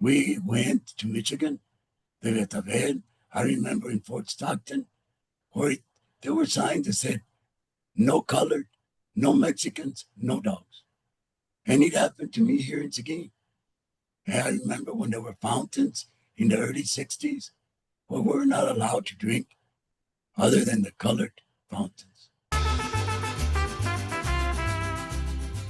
We went to Michigan, the Betabel. I remember in Fort Stockton, where there were signs that said, no colored, no Mexicans, no dogs. And it happened to me here in Seguin. And I remember when there were fountains in the early 60s where we were not allowed to drink other than the colored fountains.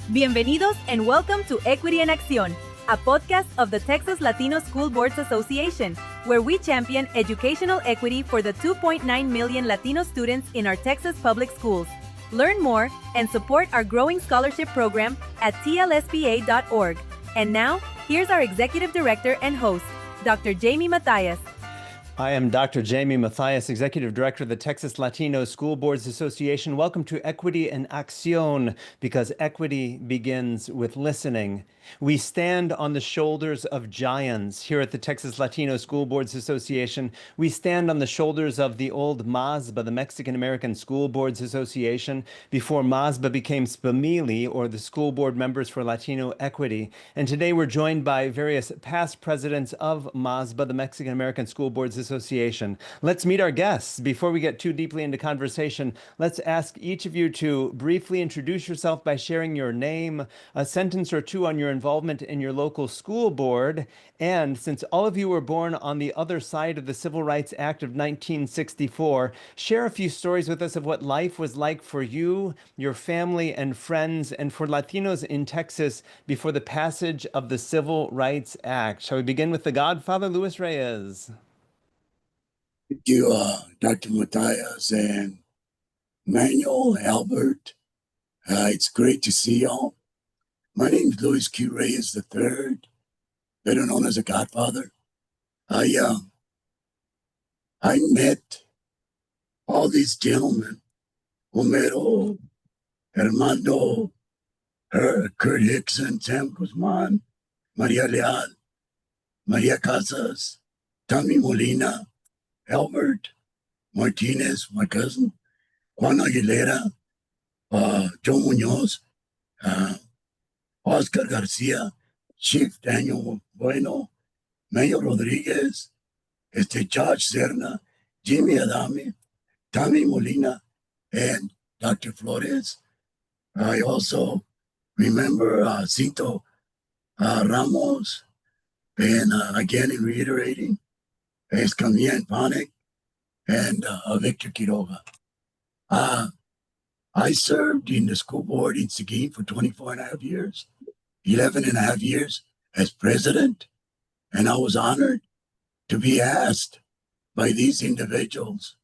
Bienvenidos and welcome to Equity en Acción, a podcast of the Texas Latino School Boards Association, where we champion educational equity for the 2.9 million Latino students in our Texas public schools. Learn more and support our growing scholarship program at TLSBA.org. And now, here's our Executive Director and host, Dr. Jamie Mathias. I am Dr. Jamie Mathias, Executive Director of the Texas Latino School Boards Association. Welcome to Equity en Acción, because equity begins with listening. We stand on the shoulders of giants here at the Texas Latino School Boards Association. We stand on the shoulders of the old MASBA, the Mexican American School Boards Association, before MASBA became SPAMILI, or the School Board Members for Latino Equity. And today we're joined by various past presidents of MASBA, the Mexican American School Boards Association. Let's meet our guests. Before we get too deeply into conversation, let's ask each of you to briefly introduce yourself by sharing your name, a sentence or two on your involvement in your local school board, and since all of you were born on the other side of the Civil Rights Act of 1964, share a few stories with us of what life was like for you, your family, and friends, and for Latinos in Texas before the passage of the Civil Rights Act. Shall we begin with the Godfather, Luis Reyes? Thank you, Dr. Mathias and Manuel, Albert. It's great to see y'all. My name is Luis Q. Reyes III, better known as the Godfather. I met all these gentlemen, Homero, Armando, Kurt Hickson, Sam Guzman, Maria Leal, Maria Casas, Tommy Molina, Albert Martinez, my cousin, Juan Aguilera, Joe Munoz, Oscar Garcia, Chief Daniel Bueno, Mayo Rodriguez, Josh Serna, Jimmy Adame, Tommy Molina, and Dr. Flores. I also remember Cito Ramos, and again, in reiterating, Escamilla and Panic, and Victor Quiroga. I served in the school board in Seguin for 24 and a half years, 11 and a half years as president, and I was honored to be asked by these individuals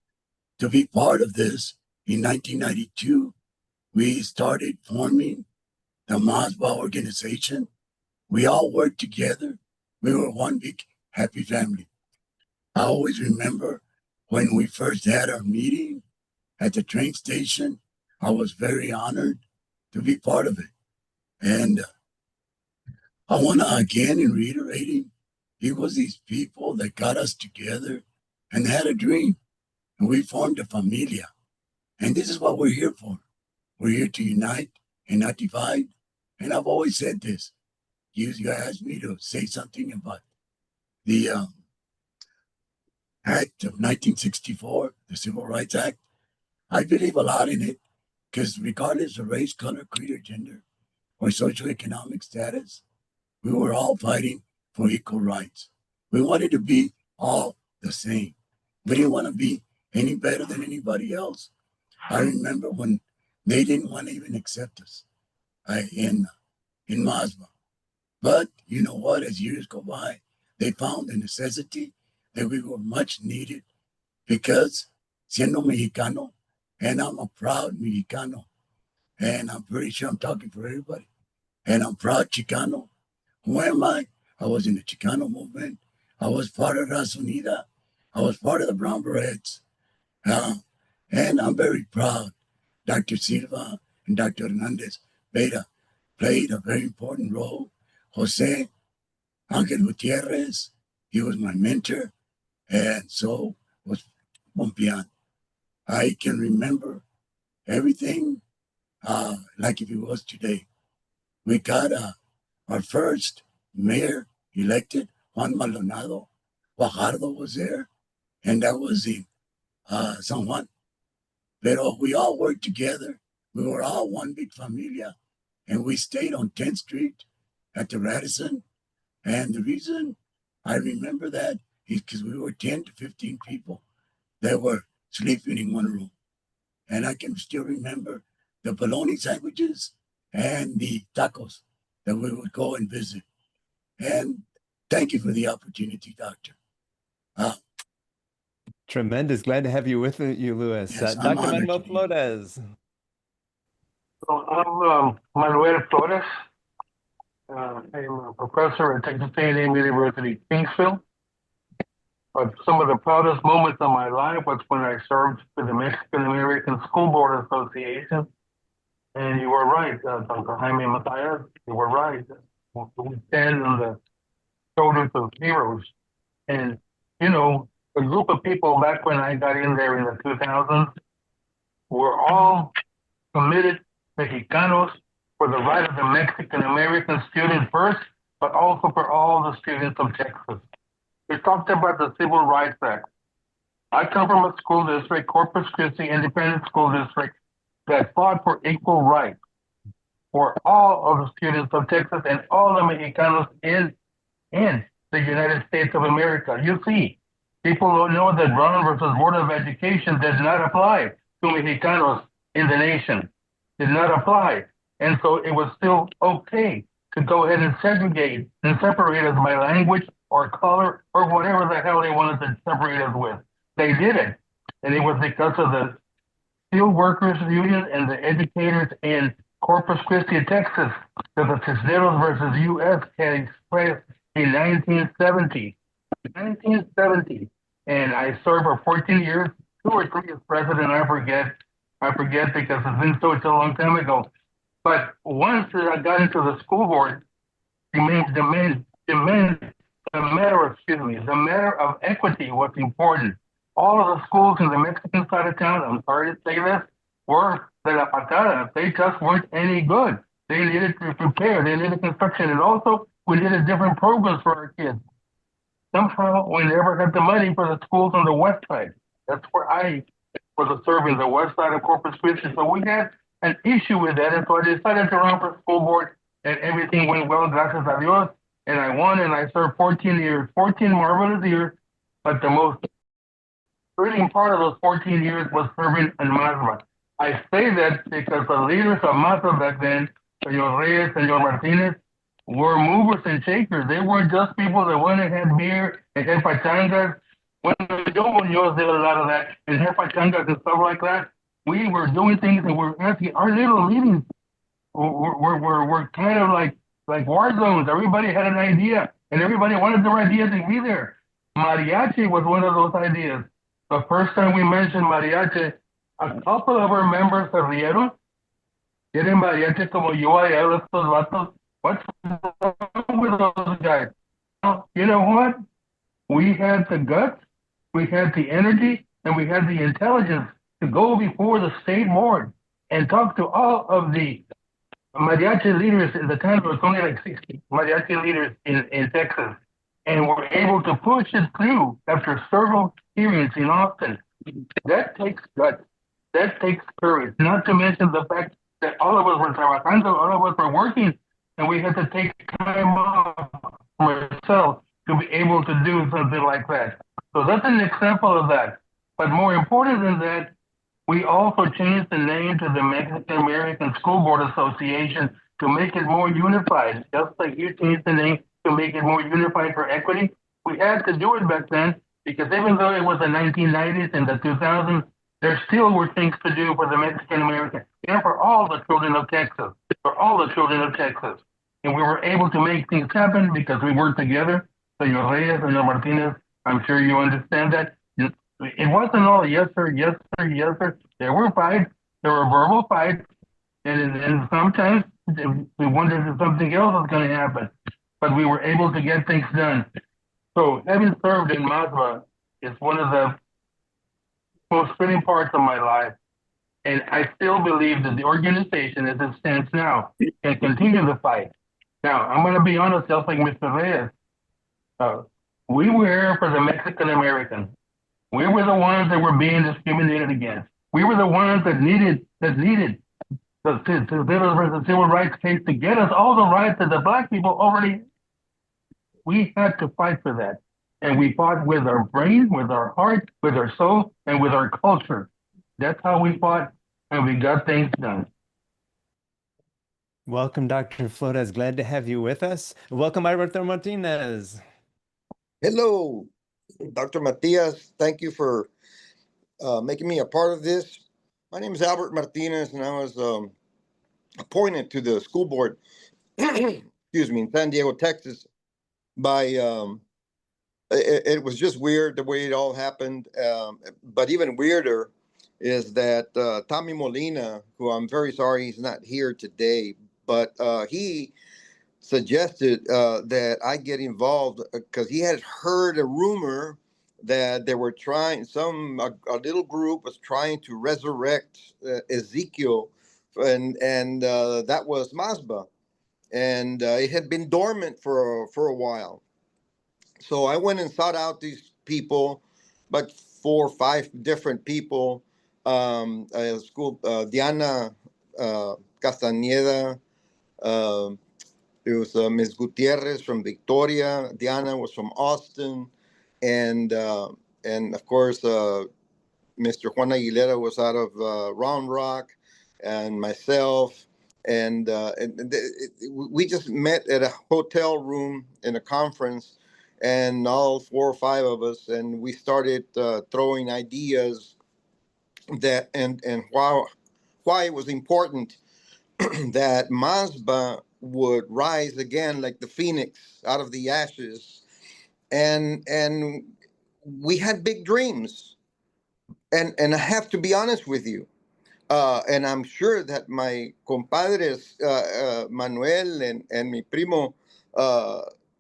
to be part of this. In 1992, we started forming the MASBA organization. We all worked together. We were one big happy family. I always remember when we first had our meeting at the train station, I was very honored to be part of it. And I want to, again, in reiterating, it was these people that got us together and had a dream. And we formed a familia. And this is what we're here for. We're here to unite and not divide. And I've always said this. You asked me to say something about the Act of 1964, the Civil Rights Act. I believe a lot in it, because regardless of race, color, creed, or gender, or socioeconomic status, we were all fighting for equal rights. We wanted to be all the same. We didn't want to be any better than anybody else. I remember when they didn't want to even accept us in MASBA. But you know what? As years go by, they found the necessity that we were much needed, because siendo Mexicano, and I'm a proud Mexicano, and I'm pretty sure I'm talking for everybody, and I'm proud Chicano. Who am I? I was in the Chicano movement. I was part of Raza Unida. I was part of the Brown Berets. And I'm very proud. Dr. Silva and Dr. Hernandez Beta played a very important role. Jose Angel Gutierrez, he was my mentor, and so was Pompian. I can remember everything like if it was today. We got our first mayor elected, Juan Maldonado, Guajardo was there, and that was in San Juan. Pero we all worked together. We were all one big familia, and we stayed on 10th Street at the Radisson. And the reason I remember that is because we were 10 to 15 people that were sleeping in one room. And I can still remember the bologna sandwiches and the tacos that we would go and visit. And thank you for the opportunity, Doctor. Tremendous. Glad to have you with you, Luis. Yes, I'm Dr. honored Manuel to be Flores. So I'm Manuel Flores. I am a professor at Texas A&M University, Kingsville. But some of the proudest moments of my life was when I served with the Mexican American School Board Association. And you were right, Dr. Jaime Matthias, you were right. We stand on the shoulders of heroes. And, you know, a group of people back when I got in there in the 2000s were all committed Mexicanos for the right of the Mexican American student first, but also for all the students of Texas. We talked about the Civil Rights Act. I come from a school district, Corpus Christi Independent School District, that fought for equal rights for all of the students of Texas and all the Mexicanos in the United States of America. You see, people don't know that Brown versus Board of Education does not apply to Mexicanos in the nation. Did not apply. And so it was still okay to go ahead and segregate and separate us by language or color or whatever the hell they wanted to separate us with. They did it. And it was because of the Steel Workers Union and the educators in Corpus Christi, Texas, that the Cisneros versus U.S. takes place in 1970. 1970. And I served for 14 years, 2 or 3 as president, I forget because it's been such a long time ago. But once I got into the school board, the matter of equity was important. All of the schools in the Mexican side of town, I'm sorry to say this, were de la patada. They just weren't any good. They needed to prepare, they needed construction, and also we needed different programs for our kids. Somehow we never had the money for the schools on the west side. That's where I was serving, the west side of Corpus Christi. So we had an issue with that, and so I decided to run for school board, and everything went well, gracias a Dios, and I won, and I served 14 years, 14 marvelous years, but the most thrilling part of those 14 years was serving in MASBA. I say that because the leaders of MASBA back then, Senor Reyes, Senor Martinez, were movers and shakers. They weren't just people that went and had beer and had pachangas. When Joe Munoz did a lot of that and had pachangas and stuff like that, we were doing things and we're asking, our little meetings were kind of like war zones. Everybody had an idea and everybody wanted their idea to be there. Mariachi was one of those ideas. The first time we mentioned mariachi, a couple of our members se rieron. Tienen mariachi como yo allá, estos vatos. What's wrong with those guys? You know what? We had the guts, we had the energy, and we had the intelligence to go before the state board and talk to all of the mariachi leaders in the time. There was only like 60 mariachi leaders in Texas. And we're able to push it through after several hearings in Austin. That takes guts. That takes courage. Not to mention the fact that all of us were trabajando, all of us were working, and we had to take time off from ourselves to be able to do something like that. So that's an example of that. But more important than that, we also changed the name to the Mexican American School Board Association to make it more unified, just like you changed the name to make it more unified for equity. We had to do it back then because even though it was the 1990s and the 2000s, there still were things to do for the Mexican American and for all the children of Texas, And we were able to make things happen because we worked together. Senor Reyes, Senor Martinez, I'm sure you understand that. It wasn't all yes, sir, yes, sir, yes, sir. There were fights, there were verbal fights, and sometimes we wondered if something else was going to happen. But we were able to get things done. So having served in MASBA is one of the most thrilling parts of my life. And I still believe that the organization as it stands now can continue the fight. Now, I'm going to be honest, just like Mr. Reyes. We were here for the Mexican Americans. We were the ones that were being discriminated against. We were the ones that needed to deliver the civil rights case to get us all the rights that the black people already. We had to fight for that, and we fought with our brain, with our heart, with our soul, and with our culture. That's how we fought, and we got things done. Welcome, Dr. Flores. Glad to have you with us. Welcome, Alberto Martinez. Hello, Dr. Matias. Thank you for making me a part of this. My name is Albert Martinez, and I was appointed to the school board, excuse me, in San Diego, Texas, by, it was just weird the way it all happened. But even weirder is that Tommy Molina, who I'm very sorry he's not here today, but he suggested that I get involved because he had heard a rumor that they were trying, a little group was trying to resurrect Ezekiel, and that was MASBA, and it had been dormant for a while. So I went and sought out these people, about 4 or 5 different people. Diana Castañeda. There was Ms. Gutierrez from Victoria. Diana was from Austin, and of course Mr. Juan Aguilera was out of Round Rock, and myself, and we just met at a hotel room in a conference, and all 4 or 5 of us, and we started throwing ideas that and why it was important that MASBA would rise again like the phoenix out of the ashes, and we had big dreams, and I have to be honest with you, and I'm sure that my compadres Manuel and mi primo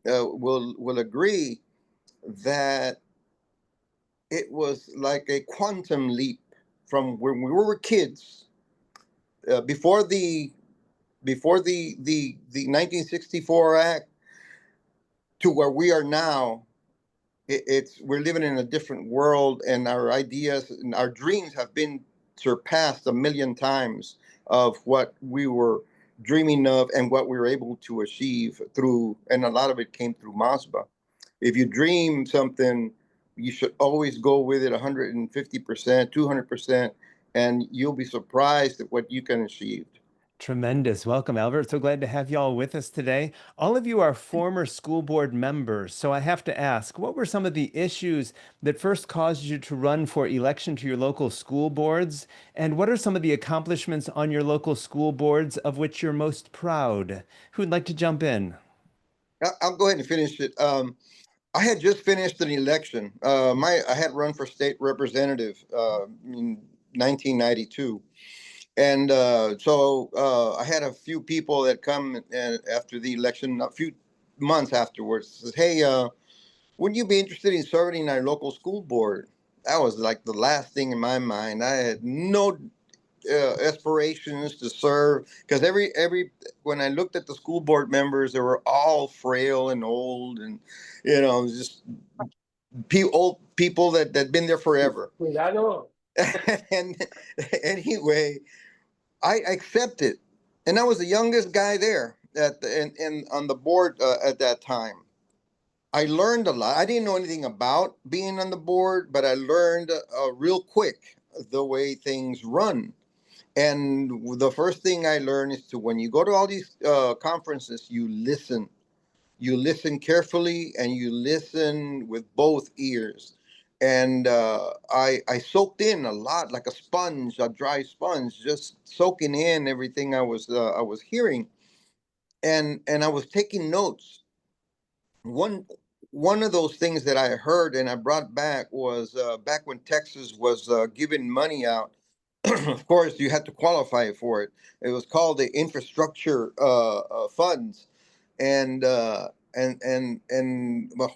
will agree that it was like a quantum leap from when we were kids, before the 1964 Act, to where we are now. We're living in a different world, and our ideas and our dreams have been surpassed 1,000,000 times of what we were dreaming of and what we were able to achieve through, and a lot of it came through MASBA. If you dream something, you should always go with it 150%, 200%, and you'll be surprised at what you can achieve. Tremendous. Welcome, Albert. So glad to have you all with us today. All of you are former school board members. So I have to ask, what were some of the issues that first caused you to run for election to your local school boards? And what are some of the accomplishments on your local school boards of which you're most proud? Who'd like to jump in? I'll go ahead and finish it. I had just finished an election. I had run for state representative in 1992. And so I had a few people that come after the election, a few months afterwards, says, hey, wouldn't you be interested in serving in our local school board? That was like the last thing in my mind. I had no aspirations to serve, because when I looked at the school board members, they were all frail and old, and just old people that been there forever. And anyway, I accepted, and I was the youngest guy there on the board at that time. I learned a lot. I didn't know anything about being on the board, but I learned real quick the way things run. And the first thing I learned is when you go to all these conferences, you listen. You listen carefully, and you listen with both ears. And I soaked in a lot, like a sponge, a dry sponge, just soaking in everything I was hearing, and I was taking notes. One of those things that I heard and I brought back was back when Texas was giving money out. Of course, you had to qualify for it. It was called the infrastructure funds, and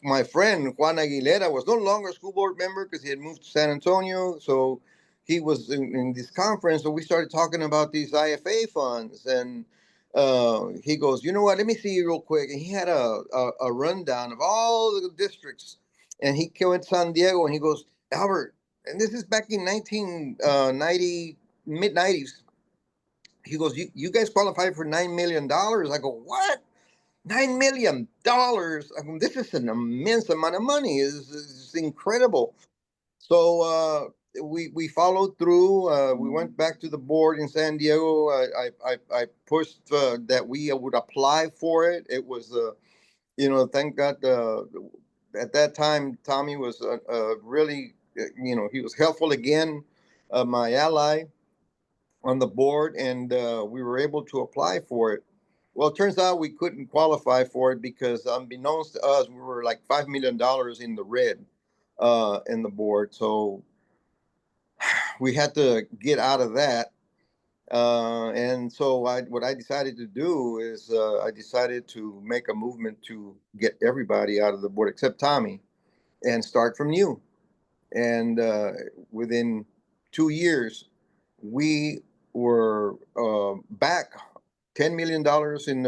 my friend Juan Aguilera was no longer a school board member because he had moved to San Antonio. So he was in this conference. So we started talking about these IFA funds, and he goes, you know what? Let me see you real quick. And he had a rundown of all the districts And he went to San Diego, and he goes, Albert, and this is back in 1990, mid 90s. He goes, you guys qualified for $9 million. I go, what? $9 million? I mean, this is an immense amount of money. It's incredible. So we followed through. We went back to the board in San Diego. I pushed that we would apply for it. It was, thank God. At that time, Tommy was really, he was helpful again, my ally on the board, and we were able to apply for it. Well, it turns out we couldn't qualify for it because, unbeknownst to us, we were like $5 million in the red in the board. So we had to get out of that. And so what I decided to do is I decided to make a movement to get everybody out of the board except Tommy and start from new. And within 2 years, we were back $10 million in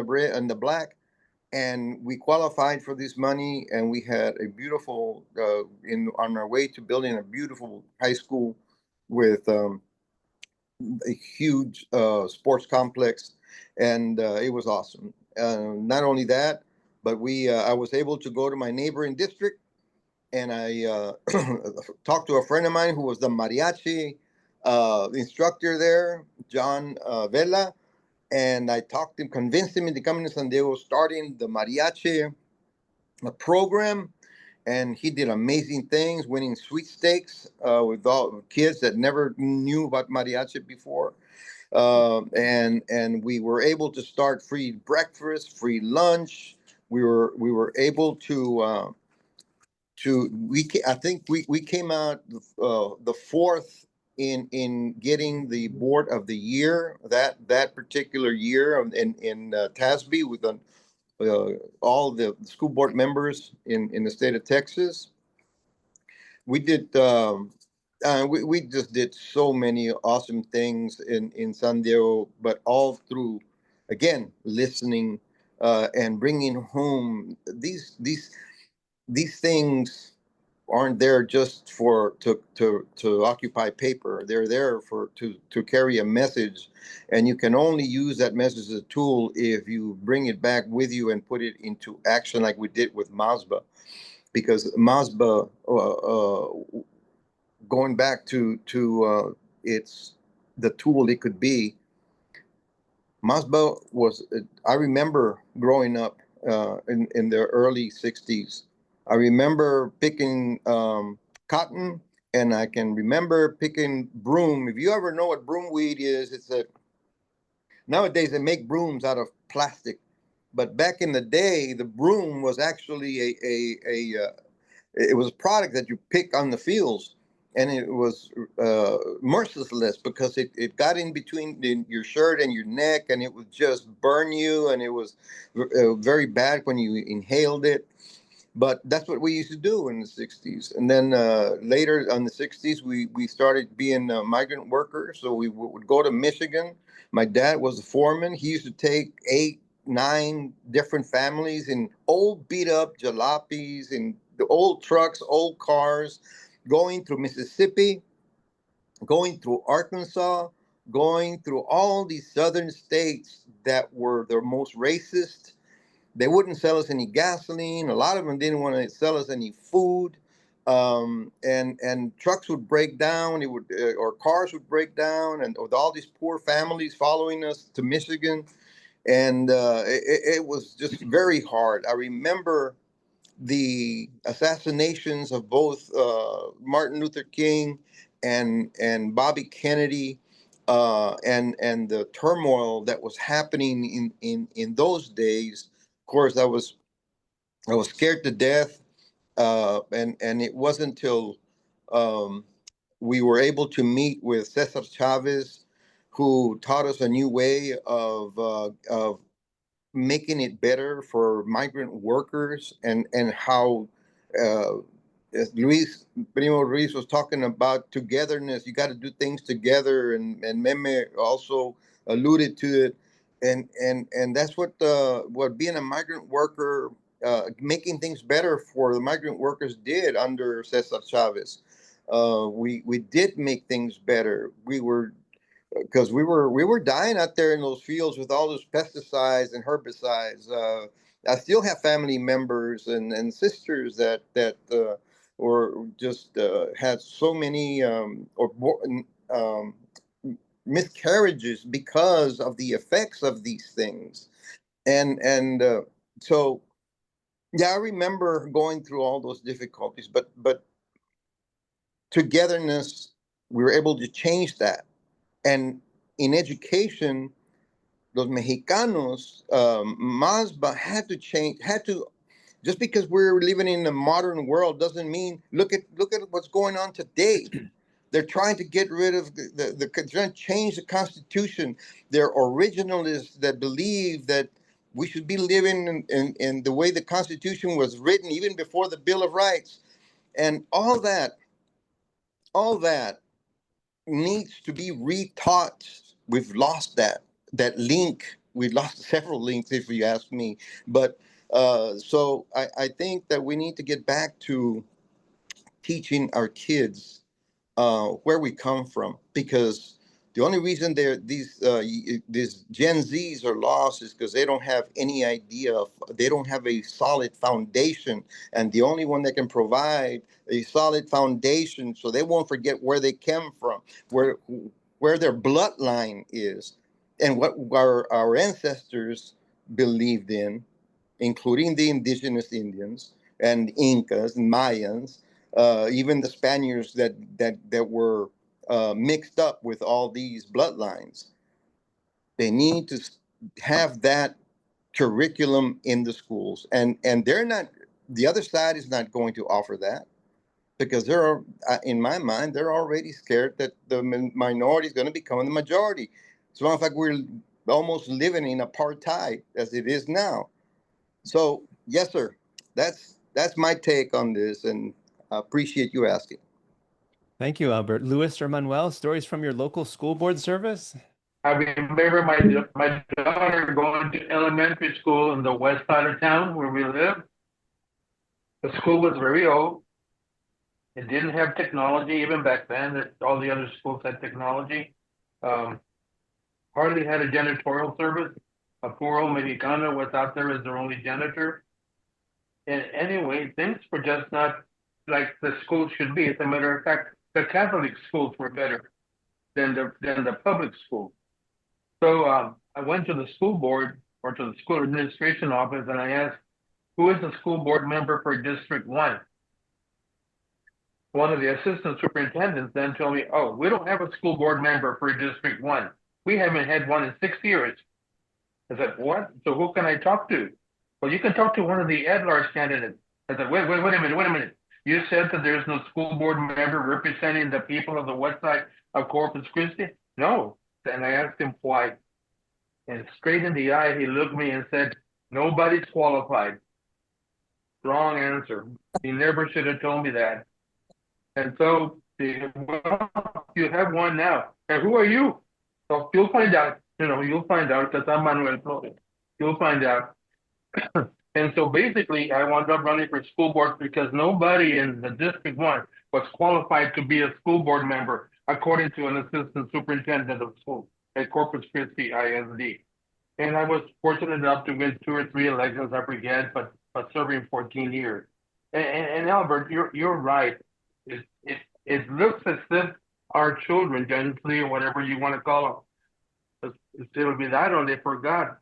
the black, and we qualified for this money, and we had a beautiful on our way to building a beautiful high school with a huge sports complex, and it was awesome. Not only that, but I was able to go to my neighboring district, and I talked to a friend of mine who was the mariachi instructor there, John Vela, and I talked him, convinced him into coming to San Diego, starting the mariachi program, and he did amazing things, winning sweepstakes with all kids that never knew about mariachi before. And we were able to start free breakfast, free lunch. We were able to I think we came out the fourth in getting the board of the year that particular year in TLSBA with all the school board members in the state of Texas. We did. We just did so many awesome things in San Diego, but all through, again, listening and bringing home these things aren't there just to occupy paper. They're there to carry a message, and you can only use that message as a tool if you bring it back with you and put it into action, like we did with MASBA, because MASBA, going back to it's the tool it could be. MASBA was. I remember growing up in the early '60s. I remember picking cotton, and I can remember picking broom. If you ever know what broom weed is, nowadays they make brooms out of plastic, but back in the day, the broom was actually it was a product that you pick on the fields, and it was merciless because it got in between your shirt and your neck, and it would just burn you, and it was very bad when you inhaled it. But that's what we used to do in the 60s. And then later in the 60s, we started being migrant workers. So we would go to Michigan. My dad was a foreman. He used to take 8, 9 different families in old beat up jalopies, in the old trucks, old cars, going through Mississippi, going through Arkansas, going through all these southern states that were the most racist. They wouldn't sell us any gasoline. A lot of them didn't want to sell us any food, and trucks would break down. It would or cars would break down, and with all these poor families following us to Michigan, and it was just very hard. I remember the assassinations of both Martin Luther King and Bobby Kennedy, and the turmoil that was happening in those days. Of course, I was scared to death, and it wasn't until we were able to meet with Cesar Chavez, who taught us a new way of making it better for migrant workers, and how as Primo Ruiz was talking about togetherness. You got to do things together, and Meme also alluded to it, and that's what being a migrant worker making things better for the migrant workers did under Cesar Chavez. We did make things better. Because we were dying out there in those fields with all those pesticides and herbicides. I still have family members and sisters that or just had so many miscarriages because of the effects of these things. And so yeah, I remember going through all those difficulties, but togetherness, we were able to change that. And in education, los Mexicanos, MASBA had to change, just because we're living in a modern world doesn't mean, look at what's going on today. They're trying to get rid of they're trying to change the Constitution. They're originalists that believe that we should be living in the way the Constitution was written, even before the Bill of Rights. And all that needs to be retaught. We've lost that link. We lost several links, if you ask me. But so I think that we need to get back to teaching our kids where we come from, because the only reason these Gen Zs are lost is because they don't have any idea they don't have a solid foundation, and the only one that can provide a solid foundation so they won't forget where they came from, where their bloodline is, and what our ancestors believed in, including the indigenous Indians and Incas and Mayans, even the Spaniards that were mixed up with all these bloodlines. They need to have that curriculum in the schools, and they're not. The other side is not going to offer that, because in my mind, they're already scared that the minority is going to become the majority. So in fact, we're almost living in apartheid as it is now. So yes, sir, that's my take on this, and I appreciate you asking. Thank you, Albert. Luis or Manuel, stories from your local school board service? I remember my daughter going to elementary school in the west side of town where we live. The school was very old. It didn't have technology even back then. All the other schools had technology. Hardly had a janitorial service. A poor old Mexicana was out there as their only janitor. And anyway, things were just not like the schools should be. As a matter of fact, the Catholic schools were better than the public schools. So I went to the school board or to the school administration office, and I asked, who is the school board member for District 1? One of the assistant superintendents then told me, oh, we don't have a school board member for District 1. We haven't had one in 6 years. I said, what? So who can I talk to? Well, you can talk to one of the at-large candidates. I said, wait a minute. You said that there's no school board member representing the people of the west side of Corpus Christi? No. And I asked him why. And straight in the eye, he looked at me and said, nobody's qualified. Wrong answer. He never should have told me that. And so, well, you have one now. And who are you? So you'll find out. You'll find out, because I'm Manuel Flores. You'll find out. And so basically, I wound up running for school board because nobody in the District 1 was qualified to be a school board member, according to an assistant superintendent of schools at Corpus Christi ISD. And I was fortunate enough to win 2 or 3 elections, I forget, but serving 14 years. And Albert, you're right. It looks as if our children, gently, or whatever you want to call them, they forgot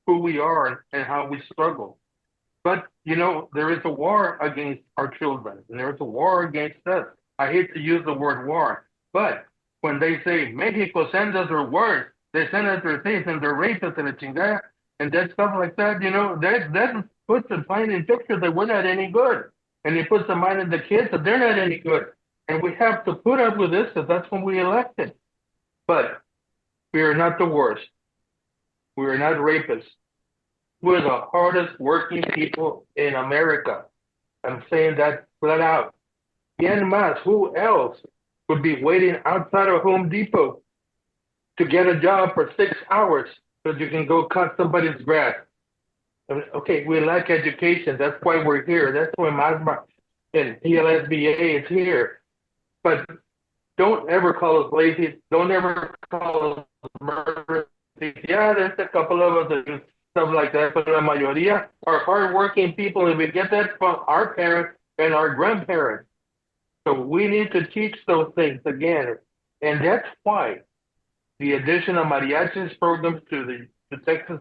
who we are and how we struggle. But, there is a war against our children, and there is a war against us. I hate to use the word war, but when they say Mexico sends us their words, they send us their things and their rapists and a chingada, and that stuff like that, that puts a fine in picture that we're not any good. And it puts the mind in the kids that they're not any good. And we have to put up with this, because that's when we elected. But we are not the worst. We are not rapists. We're the hardest working people in America. I'm saying that flat out. Yen más, who else would be waiting outside of Home Depot to get a job for 6 hours so you can go cut somebody's grass? Okay, we lack education. That's why we're here. That's why MASBA and TLSBA is here. But don't ever call us lazy. Don't ever call us murderers. Yeah, there's a couple of us that do stuff like that, but la mayoría are hardworking people, and we get that from our parents and our grandparents. So we need to teach those things again. And that's why the addition of mariachis programs to the Texas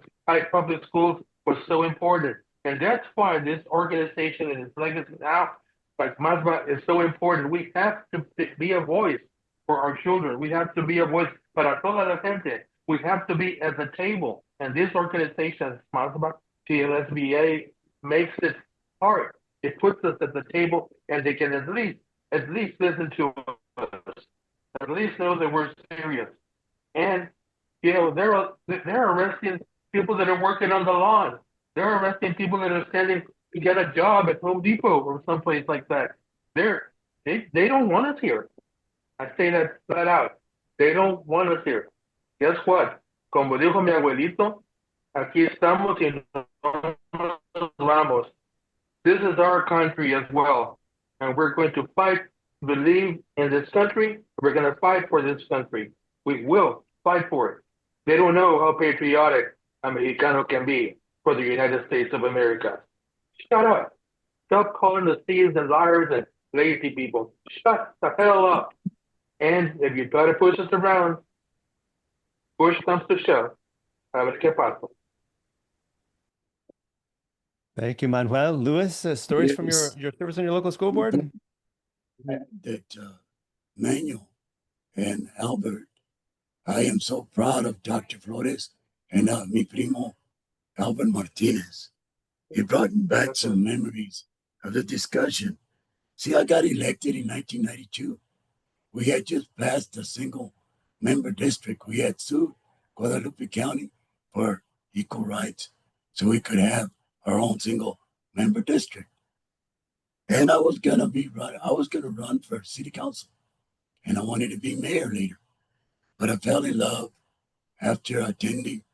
public schools was so important. And that's why this organization and its legacy now, like MASBA, is so important. We have to be a voice for our children. We have to be a voice para toda la gente. We have to be at the table. And this organization, MASBA, TLSBA, makes it hard. It puts us at the table, and they can at least listen to us, at least know that we're serious. And you know, they're arresting people that are working on the lawn. They're arresting people that are standing to get a job at Home Depot or someplace like that. They don't want us here. I say that flat out. They don't want us here. Guess what? Como dijo mi abuelito, aquí estamos y no nos vamos. This is our country as well, and we're going to fight, believe in this country. We're going to fight for this country. We will fight for it. They don't know how patriotic a Mexicano can be for the United States of America. Shut up. Stop calling the thieves and liars and lazy people. Shut the hell up. And if you try to push us around, push comes to shove. A ver qué pasa. Thank you, Manuel. Louis, stories from your service on your local school board? That Manuel and Albert, I am so proud of Dr. Flores and mi primo, Alberto Martinez. He brought back some memories of the discussion. See, I got elected in 1992. We had just passed a single member district. We had sued Guadalupe County for equal rights so we could have our own single member district. And I was gonna run for city council, and I wanted to be mayor later. But I fell in love after attending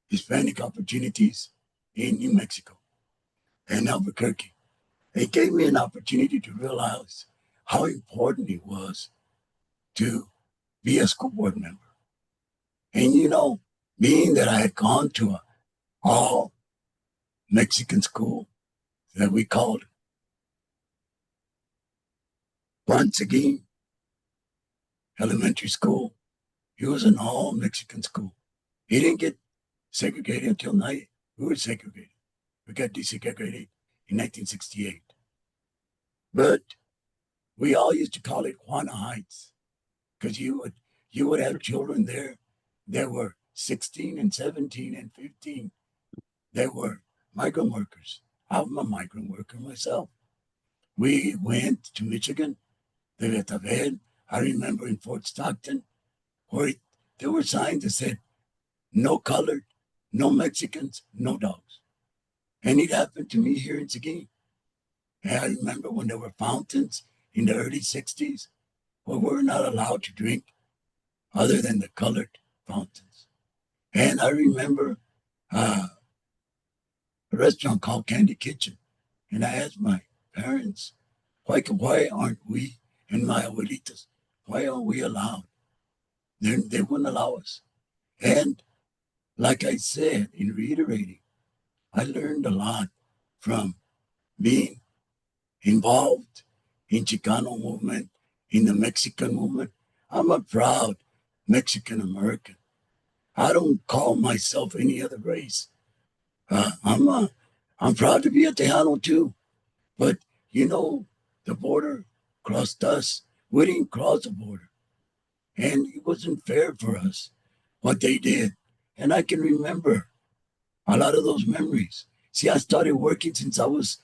Hispanic opportunities in New Mexico and Albuquerque. It gave me an opportunity to realize how important it was to be a school board member. And you know, being that I had gone to a all Mexican school that we called Seguin Elementary School, it was an all Mexican school. It didn't get segregated until we were segregated. We got desegregated in 1968. But we all used to call it Juana Heights, because you would have children there that were 16 and 17 and 15 that were migrant workers. I'm a migrant worker myself. We went to Michigan, the Betabel. I remember in Fort Stockton, where there were signs that said, no colored, no Mexicans, no dogs. And it happened to me here in Seguin. And I remember when there were fountains in the early 60s where we were not allowed to drink other than the colored fountains. And I remember a restaurant called Candy Kitchen. And I asked my parents, why aren't we, and my abuelitas, why aren't we allowed? They wouldn't allow us. And like I said, in reiterating, I learned a lot from being involved in Chicano movement, in the Mexican movement. I'm a proud Mexican American. I don't call myself any other race. I'm proud to be a Tejano too, but you know, the border crossed us. We didn't cross the border, and it wasn't fair for us what they did. And I can remember a lot of those memories. See, I started working since I was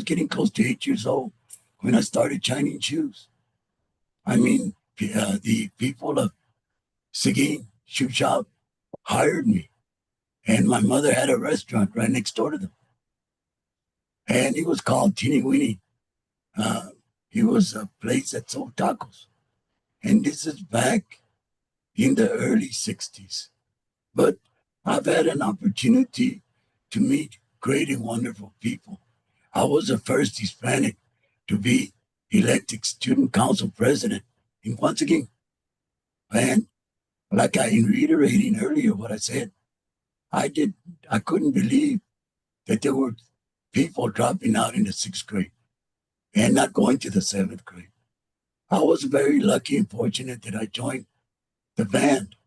getting close to 8 years old when I started shining shoes. I mean, the people of Seguin Shoe Shop hired me, and my mother had a restaurant right next door to them. And it was called Teeny Weeny. It was a place that sold tacos. And this is back in the early 60s. But I've had an opportunity to meet great and wonderful people. I was the first Hispanic to be elected student council president in Once Again. And like I reiterating earlier what I said, I couldn't believe that there were people dropping out in the 6th grade and not going to the 7th grade. I was very lucky and fortunate that I joined the band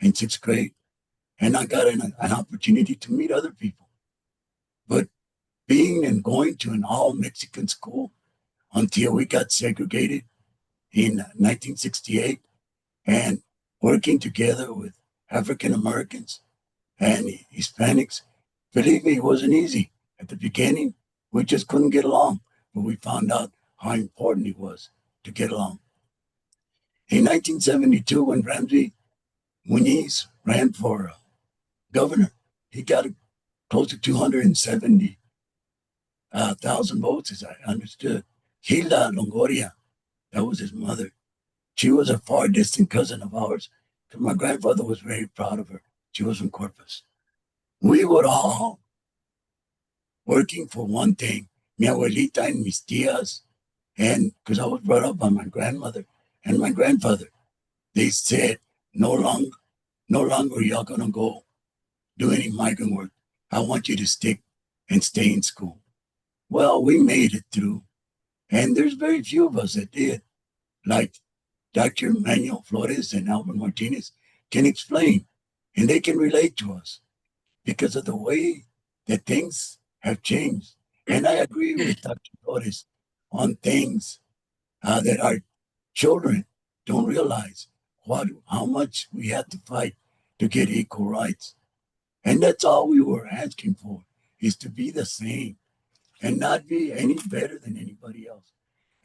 in 6th grade, and I got an opportunity to meet other people. But being and going to an all-Mexican school until we got segregated in 1968 and working together with African Americans and Hispanics, believe me, it wasn't easy. At the beginning, we just couldn't get along, but we found out how important it was to get along. In 1972, when Ramsey Muñiz ran for governor, he got close to 270,000 votes, as I understood. Hilda Longoria, that was his mother. She was a far distant cousin of ours, because my grandfather was very proud of her. She was from Corpus. We were all working for one thing, mi abuelita and mis tías, and because I was brought up by my grandmother and my grandfather. They said, no longer y'all gonna go do any migrant work. I want you to stick and stay in school. Well, we made it through, and there's very few of us that did, like Dr. Manuel Flores and Alberto Martinez can explain, and they can relate to us because of the way that things have changed. And I agree with Dr. Flores on things that our children don't realize how much we had to fight to get equal rights. And that's all we were asking for, is to be the same and not be any better than anybody else.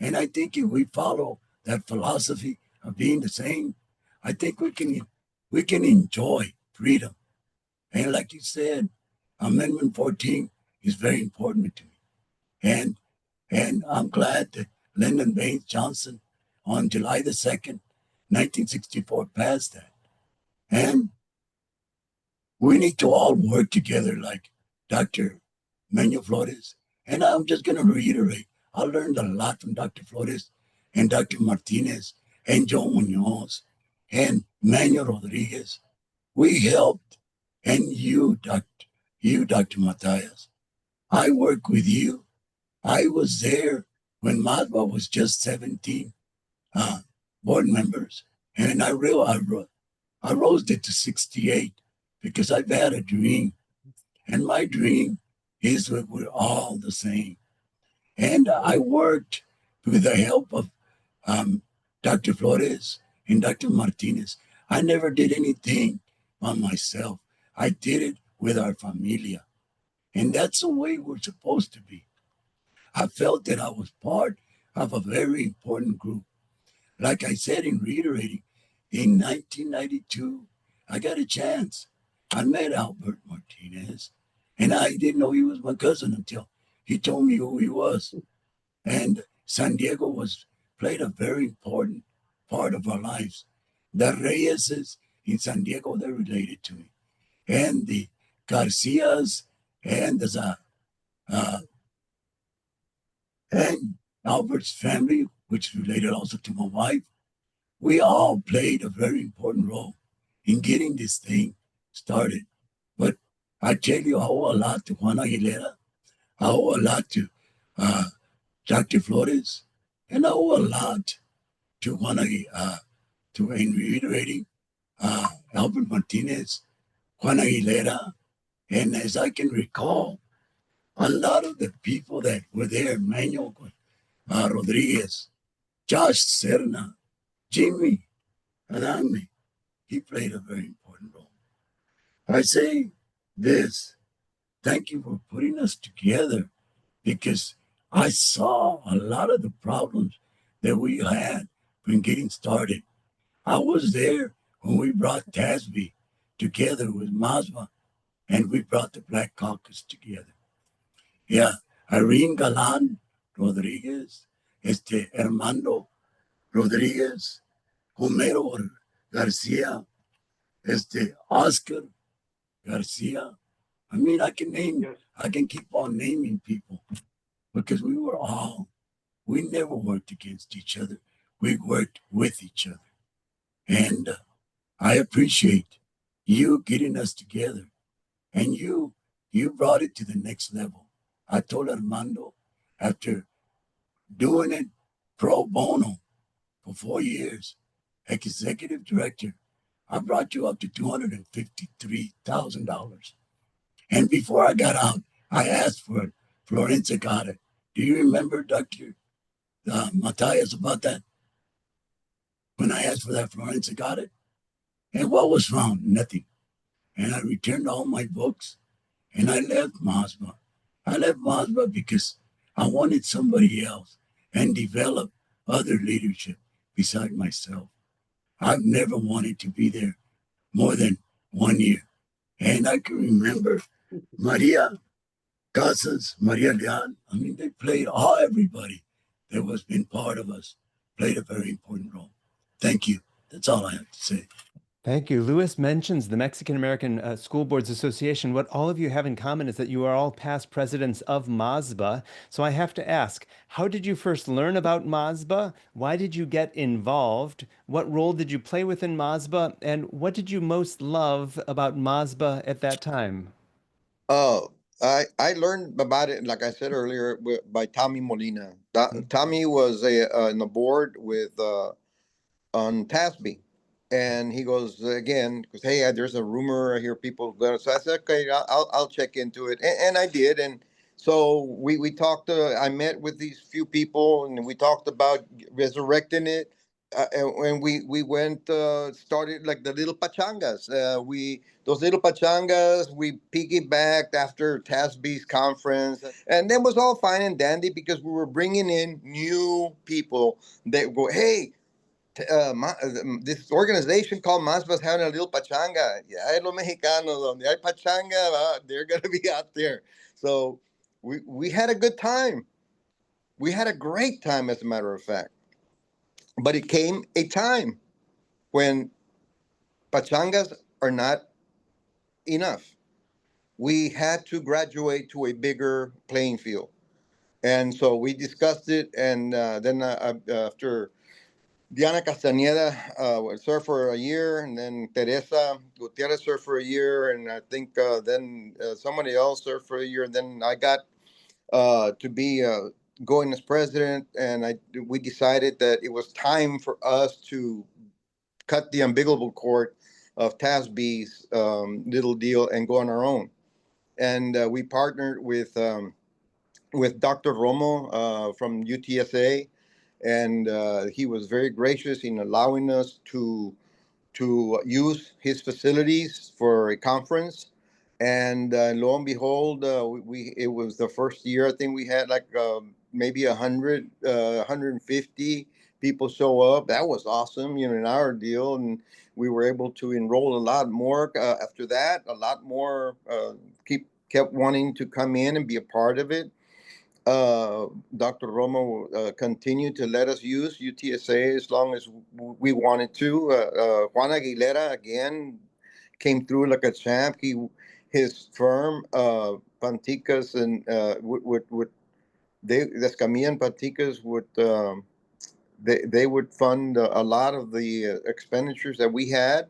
And I think if we follow that philosophy of being the same, I think we can enjoy freedom. And like you said, Amendment 14 is very important to me. And I'm glad that Lyndon Baines Johnson on July the 2nd, 1964 passed that. And we need to all work together like Dr. Manuel Flores. And I'm just going to reiterate, I learned a lot from Dr. Flores and Dr. Martinez and Joe Munoz and Manuel Rodriguez. We helped, and you, Dr. Matthias. I work with you. I was there when MASBA was just 17 board members, and I rose it to 68 because I've had a dream, and my dream is that we're all the same. And I worked with the help of Dr. Flores and Dr. Martinez. I never did anything by myself. I did it with our familia. And that's the way we're supposed to be. I felt that I was part of a very important group. Like I said in reiterating, in 1992, I got a chance. I met Alberto Martinez, and I didn't know he was my cousin until he told me who he was. And San Diego played a very important part of our lives. The Reyes in San Diego, they're related to me. And the Garcias and and Albert's family, which is related also to my wife, we all played a very important role in getting this thing started. But I tell you, I owe a lot to Juan Aguilera. I owe a lot to Dr. Flores, and I owe a lot to in reiterating, Albert Martinez, Juan Aguilera, and as I can recall, a lot of the people that were there, Manuel Rodriguez, Josh Serna, Jimmy Adame, he played a very important role. I say this, thank you for putting us together, because I saw a lot of the problems that we had when getting started. I was there when we brought TLSBA together with MASBA, and we brought the Black Caucus together. Yeah, Irene Galan Rodriguez, Armando Rodriguez, Homero Garcia, Oscar Garcia, I mean, I can name, Yes. I can keep on naming people because we never worked against each other. We worked with each other. And I appreciate you getting us together. And you brought it to the next level. I told Armando, after doing it pro bono for 4 years, executive director, I brought you up to $253,000. And before I got out, I asked for it. Flores got it. Do you remember, Dr. Matthias, about that? When I asked for that, Flores got it. And what was found? Nothing. And I returned all my books and I left MASBA. I left MASBA because I wanted somebody else and develop other leadership beside myself. I've never wanted to be there more than 1 year. And I can remember Maria Casas, Maria Leon. I mean, they played everybody that was been part of us played a very important role. Thank you. That's all I have to say. Thank you. Luis mentions the Mexican American School Boards Association. What all of you have in common is that you are all past presidents of MASBA. So I have to ask, how did you first learn about MASBA? Why did you get involved? What role did you play within MASBA? And what did you most love about MASBA at that time? I learned about it, like I said earlier, by Tommy Molina. Tommy was in the board with on TLSBA. And he goes again, because hey, there's a rumor. I hear people. So I said, okay, I'll check into it, and I did. And so we talked. I met with these few people, and we talked about resurrecting it. And we went started like the little pachangas. Those little pachangas we piggybacked after TLSBA's conference, and that was all fine and dandy because we were bringing in new people that go, hey. This organization called MASBA is having a little pachanga. Yeah, los mexicanos, donde hay pachanga, they're gonna be out there. So we had a good time. We had a great time, as a matter of fact. But it came a time when pachangas are not enough. We had to graduate to a bigger playing field, and so we discussed it. And then after Diana Castañeda served for a year, and then Teresa Gutierrez served for a year, and I think then somebody else served for a year. And then I got to be going as president, and we decided that it was time for us to cut the umbilical cord of TLSBA's little deal and go on our own. And we partnered with Dr. Romo from UTSA, and he was very gracious in allowing us to use his facilities for a conference. And lo and behold, it was the first year. I think we had like maybe 100, 150 people show up. That was awesome, in our deal, and we were able to enroll a lot more after that. A lot more kept wanting to come in and be a part of it. Dr. Romo continued to let us use UTSA as long as we wanted to. Juan Aguilera again came through like a champ. His firm, Panticas, and Escamilla and Panticas would they would fund a lot of the expenditures that we had,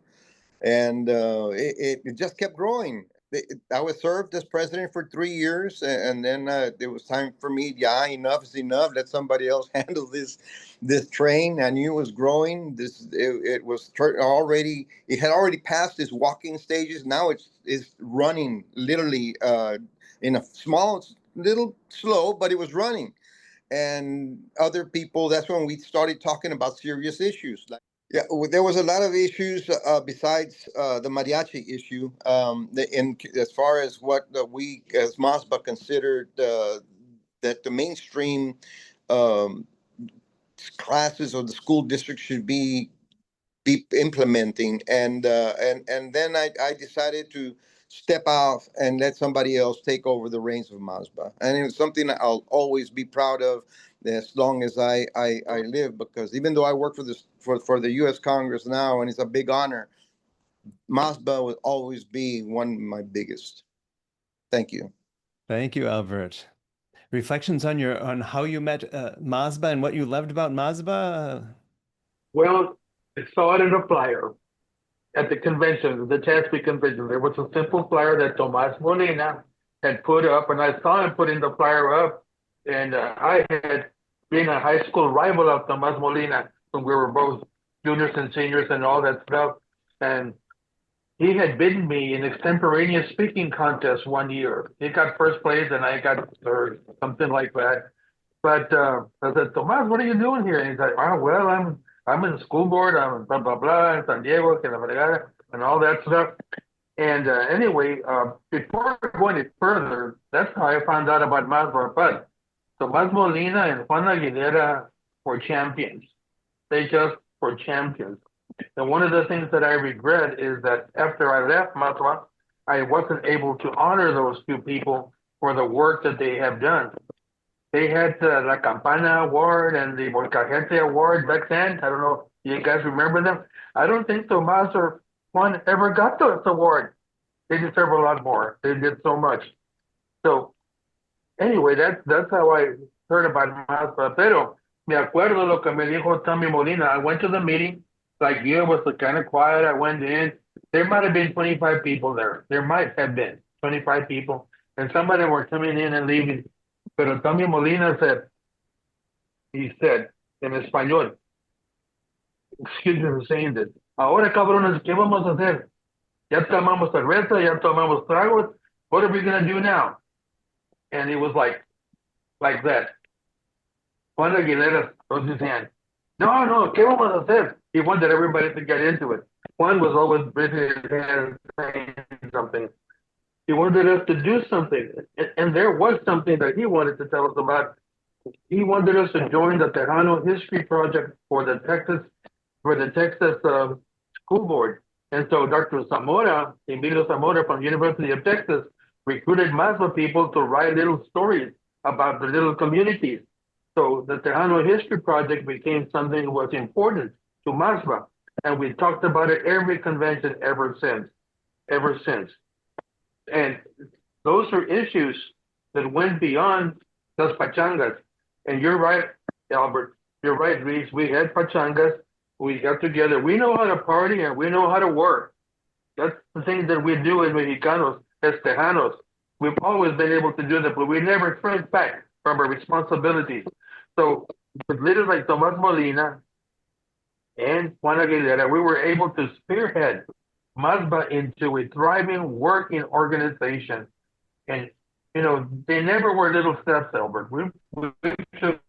and it just kept growing. I was served as president for 3 years, and then it was time for me. Yeah, enough is enough. Let somebody else handle this train. I knew it was growing. It was already. It had already passed its walking stages. Now it's running literally in a small, little slow, but it was running. And other people. That's when we started talking about serious issues. Yeah, there was a lot of issues besides the mariachi issue. As far as what we as MASBA considered that the mainstream um, classes or the school district should be implementing, and then I decided to step out and let somebody else take over the reins of MASBA, and it was something that I'll always be proud of as long as I live, because even though I work for the U.S. Congress now, and it's a big honor, MASBA will always be one of my biggest. Thank you. Thank you, Albert. Reflections on how you met MASBA and what you loved about MASBA? Well, I saw it in a flyer at the convention, the TLSBA convention. There was a simple flyer that Tomas Molina had put up, and I saw him putting the flyer up. And I had been a high school rival of Tomas Molina when we were both juniors and seniors and all that stuff. And he had beaten me in extemporaneous speaking contest one year. He got first place and I got third, something like that. But I said, Tomas, what are you doing here? And he's like, oh, well, I'm in the school board. I'm blah, blah, blah, in San Diego, and all that stuff. And anyway, before going any further, that's how I found out about MASBA. But Tomas Molina and Juan Aguilera were champions. They just were champions. And one of the things that I regret is that after I left MASBA, I wasn't able to honor those two people for the work that they have done. They had the La Campana Award and the Molcajete Award back then. I don't know if you guys remember them. I don't think Tomas or Juan ever got this award. They deserve a lot more. They did so much. So anyway, that's how I heard about MASBA. Pero me acuerdo lo que me dijo Tommy Molina. I went to the meeting. Like you, it was kind of quiet. I went in. There might have been 25 people there. There might have been 25 people. And some of them were coming in and leaving. Pero Tommy Molina said, he said in español, excuse me for saying this, ahora cabrones, ¿qué vamos a hacer? Ya tomamos cerveza, ya tomamos tragos. What are we going to do now? And he was like that. Juan Aguilera rose his hand. No, ¿qué vamos a hacer? He wanted everybody to get into it. Juan was always raising his hand saying something. He wanted us to do something. And there was something that he wanted to tell us about. He wanted us to join the Tejano History Project for the Texas School Board. And so Dr. Zamora, Emilio Zamora from the University of Texas, recruited MASBA people to write little stories about the little communities. So the Tejano History Project became something that was important to MASBA. And we talked about it every convention ever since. And those are issues that went beyond just pachangas. And you're right, Albert. You're right, Luis. We had pachangas. We got together. We know how to party and we know how to work. That's the thing that we do as Mexicanos, as Tejanos. We've always been able to do that, but we never shrink back from our responsibilities. So with leaders like Tomas Molina and Juan Aguilera, we were able to spearhead MASBA into a thriving working organization. And, you know, they never were little steps, Albert. We took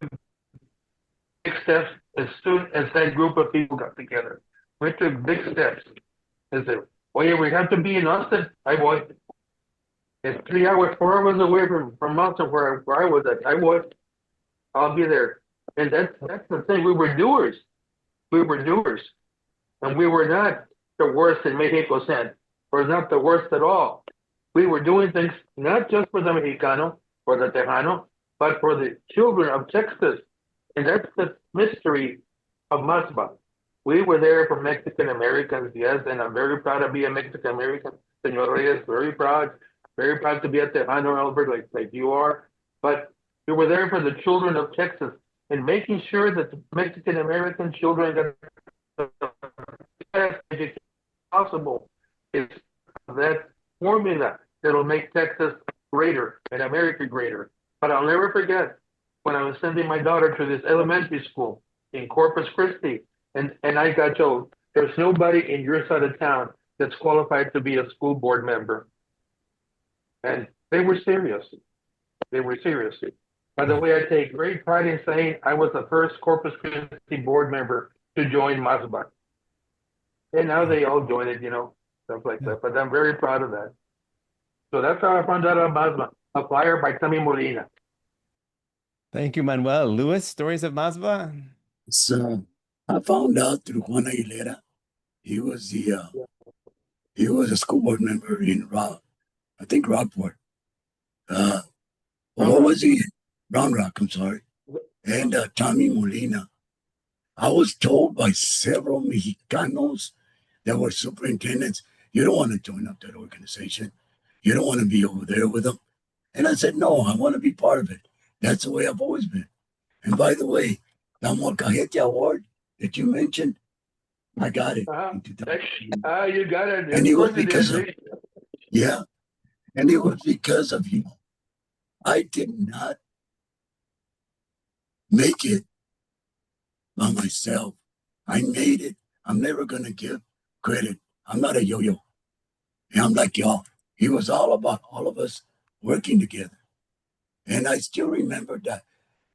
big steps as soon as that group of people got together. We took big steps. They said, well, yeah, we have to be in Austin. I was. It's 3 hours, 4 hours away from Austin where I was at. I was. I'll be there. And that's the thing. We were doers. And we were not the worst in Mexico said. We're not the worst at all. We were doing things not just for the Mexicano or the Tejano, but for the children of Texas. And that's the mystery of MASBA. We were there for Mexican Americans, yes, and I'm very proud to be a Mexican American. Senor Reyes, very proud to be a Tejano, Albert, like you are. But we were there for the children of Texas and making sure that the Mexican American children got the best education possible is that formula that'll make Texas greater and America greater. But I'll never forget when I was sending my daughter to this elementary school in Corpus Christi, and I got told, there's nobody in your side of town that's qualified to be a school board member. And they were serious. By the way, I take great pride in saying I was the first Corpus Christi board member to join MASBA. And now they all join it, you know, stuff like that. But I'm very proud of that. So that's how I found out about MASBA, a flyer by Tommy Molina. Thank you, Manuel. Luis, stories of MASBA? So I found out through Juan Aguilera. He was a school board member in Rockport. What was he? Round Rock, I'm sorry. And Tommy Molina. I was told by several Mexicanos that were superintendents, you don't want to join up that organization. You don't want to be over there with them. And I said, no, I want to be part of it. That's the way I've always been. And by the way, the Molcajete Award that you mentioned, I got it in 2000. You got it. And Of it was course you because did. of, yeah, and it was because of you. I did not make it by myself. I made it. I'm never going to give credit. I'm not a yo-yo. And I'm like y'all. It was all about all of us working together. And I still remember that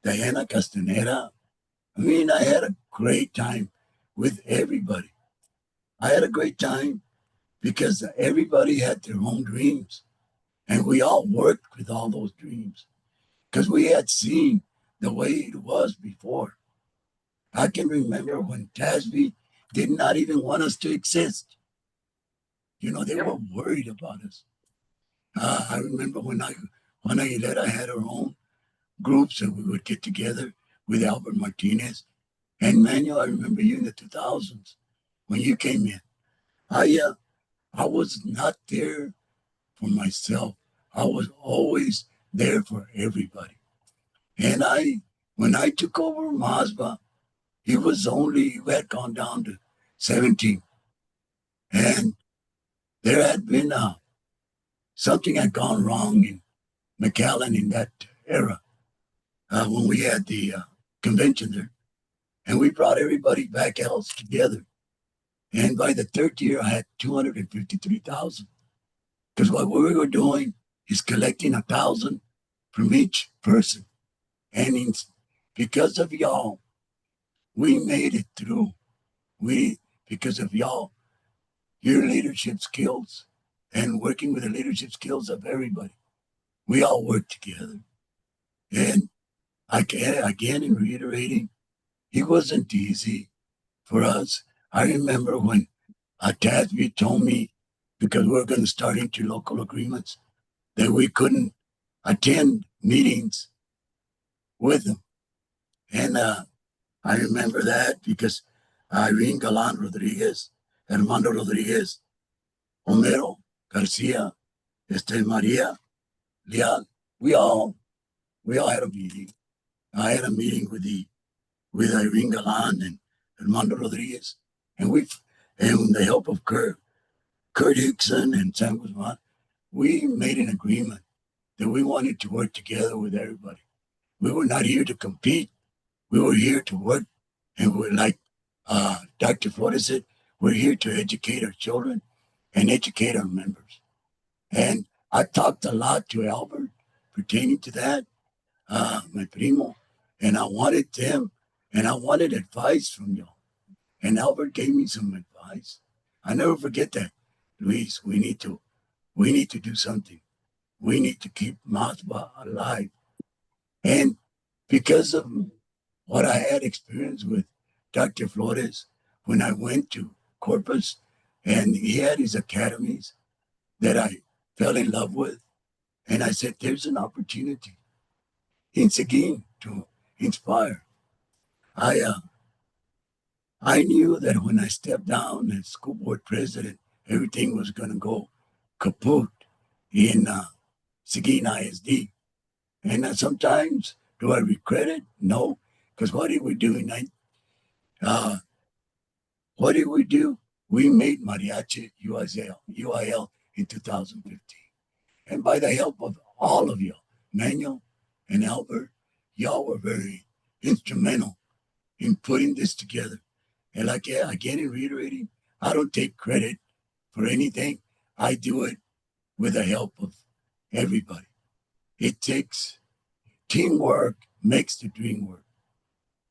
Diana Castaneda. I mean, I had a great time with everybody. I had a great time because everybody had their own dreams. And we all worked with all those dreams because we had seen the way it was before. I can remember when TLSBA did not even want us to exist. You know, they were worried about us. I remember when Aguilera had her own groups and we would get together with Albert Martinez. And Manuel, I remember you in the 2000s when you came in. I was not there for myself. I was always there for everybody. And when I took over MASBA, we had gone down to 17. And there had been something had gone wrong in McAllen in that era when we had the convention there. And we brought everybody back else together. And by the third year, I had 253,000. Because what we were doing is collecting 1,000 from each person. And because of y'all, we made it through. Because of y'all, your leadership skills and working with the leadership skills of everybody, we all work together. And again, in reiterating, it wasn't easy for us. I remember when TLSBA told me, because we were going to start interlocal agreements, that we couldn't attend meetings with them. And I remember that because Irene Galan Rodriguez, Armando Rodriguez, Homero Garcia, Maria Leal, we all had a meeting. I had a meeting with Irene Galan and Armando Rodriguez, and with the help of Kurt Hickson and Sam Guzman, we made an agreement that we wanted to work together with everybody. We were not here to compete. We were here to work. And we're like Dr. Flores said, we're here to educate our children and educate our members. And I talked a lot to Albert pertaining to that, my primo, and I wanted them, and I wanted advice from y'all. And Albert gave me some advice. I never forget that. Luis, we need to do something. We need to keep MASBA alive. And because of what I had experienced with Dr. Flores when I went to Corpus, and he had his academies that I fell in love with. And I said, there's an opportunity in Seguin to inspire. I knew that when I stepped down as school board president, everything was going to go kaput in Seguin ISD. And sometimes, do I regret it? No, because what did we do what did we do? We made mariachi UIL in 2015. And by the help of all of you, Manuel and Albert, y'all were very instrumental in putting this together. And like, again, in reiterating, I don't take credit for anything. I do it with the help of everybody. It takes teamwork, makes the dream work.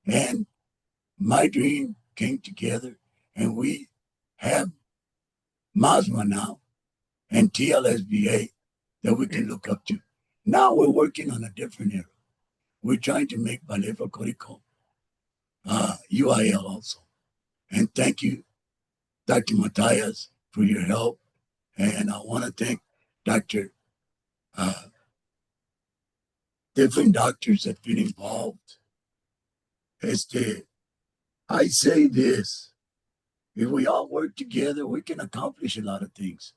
And my dream came together, and we have MASBA now and TLSBA that we can look up to. Now we're working on a different era. We're trying to make Ballet Folklorico UIL also. And thank you, Dr. Matias, for your help. And I want to thank different doctors that have been involved. I say this, if we all work together, we can accomplish a lot of things.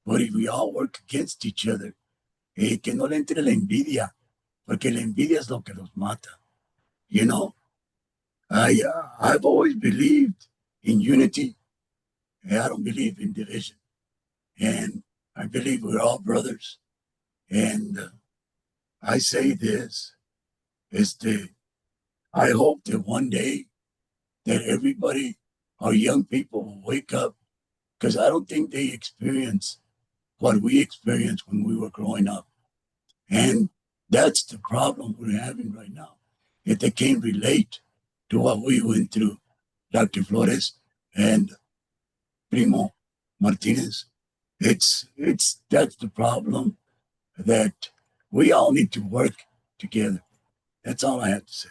But if we all work against each other, que no le entre la envidia, porque la envidia es lo que los mata. You know, I've always believed in unity. And I don't believe in division. And I believe we're all brothers. And I say this, I hope that one day that everybody, our young people will wake up, because I don't think they experience what we experienced when we were growing up. And that's the problem we're having right now. If they can't relate to what we went through, Dr. Flores and Primo Martinez, that's the problem, that we all need to work together. That's all I have to say.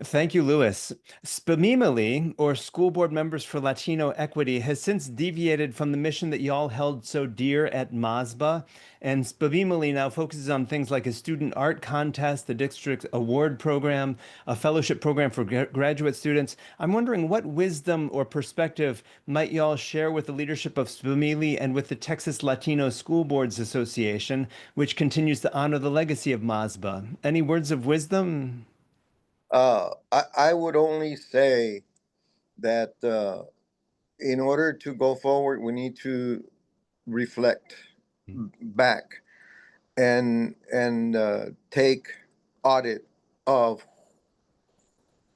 Thank you, Luis. SPMEMALI, or School Board Members for Latino Equity, has since deviated from the mission that y'all held so dear at MASBA. And SPMEMALI now focuses on things like a student art contest, the district award program, a fellowship program for graduate students. I'm wondering what wisdom or perspective might y'all share with the leadership of SPMEMALI and with the Texas Latino School Boards Association, which continues to honor the legacy of MASBA. Any words of wisdom? I would only say that in order to go forward, we need to reflect back and take audit of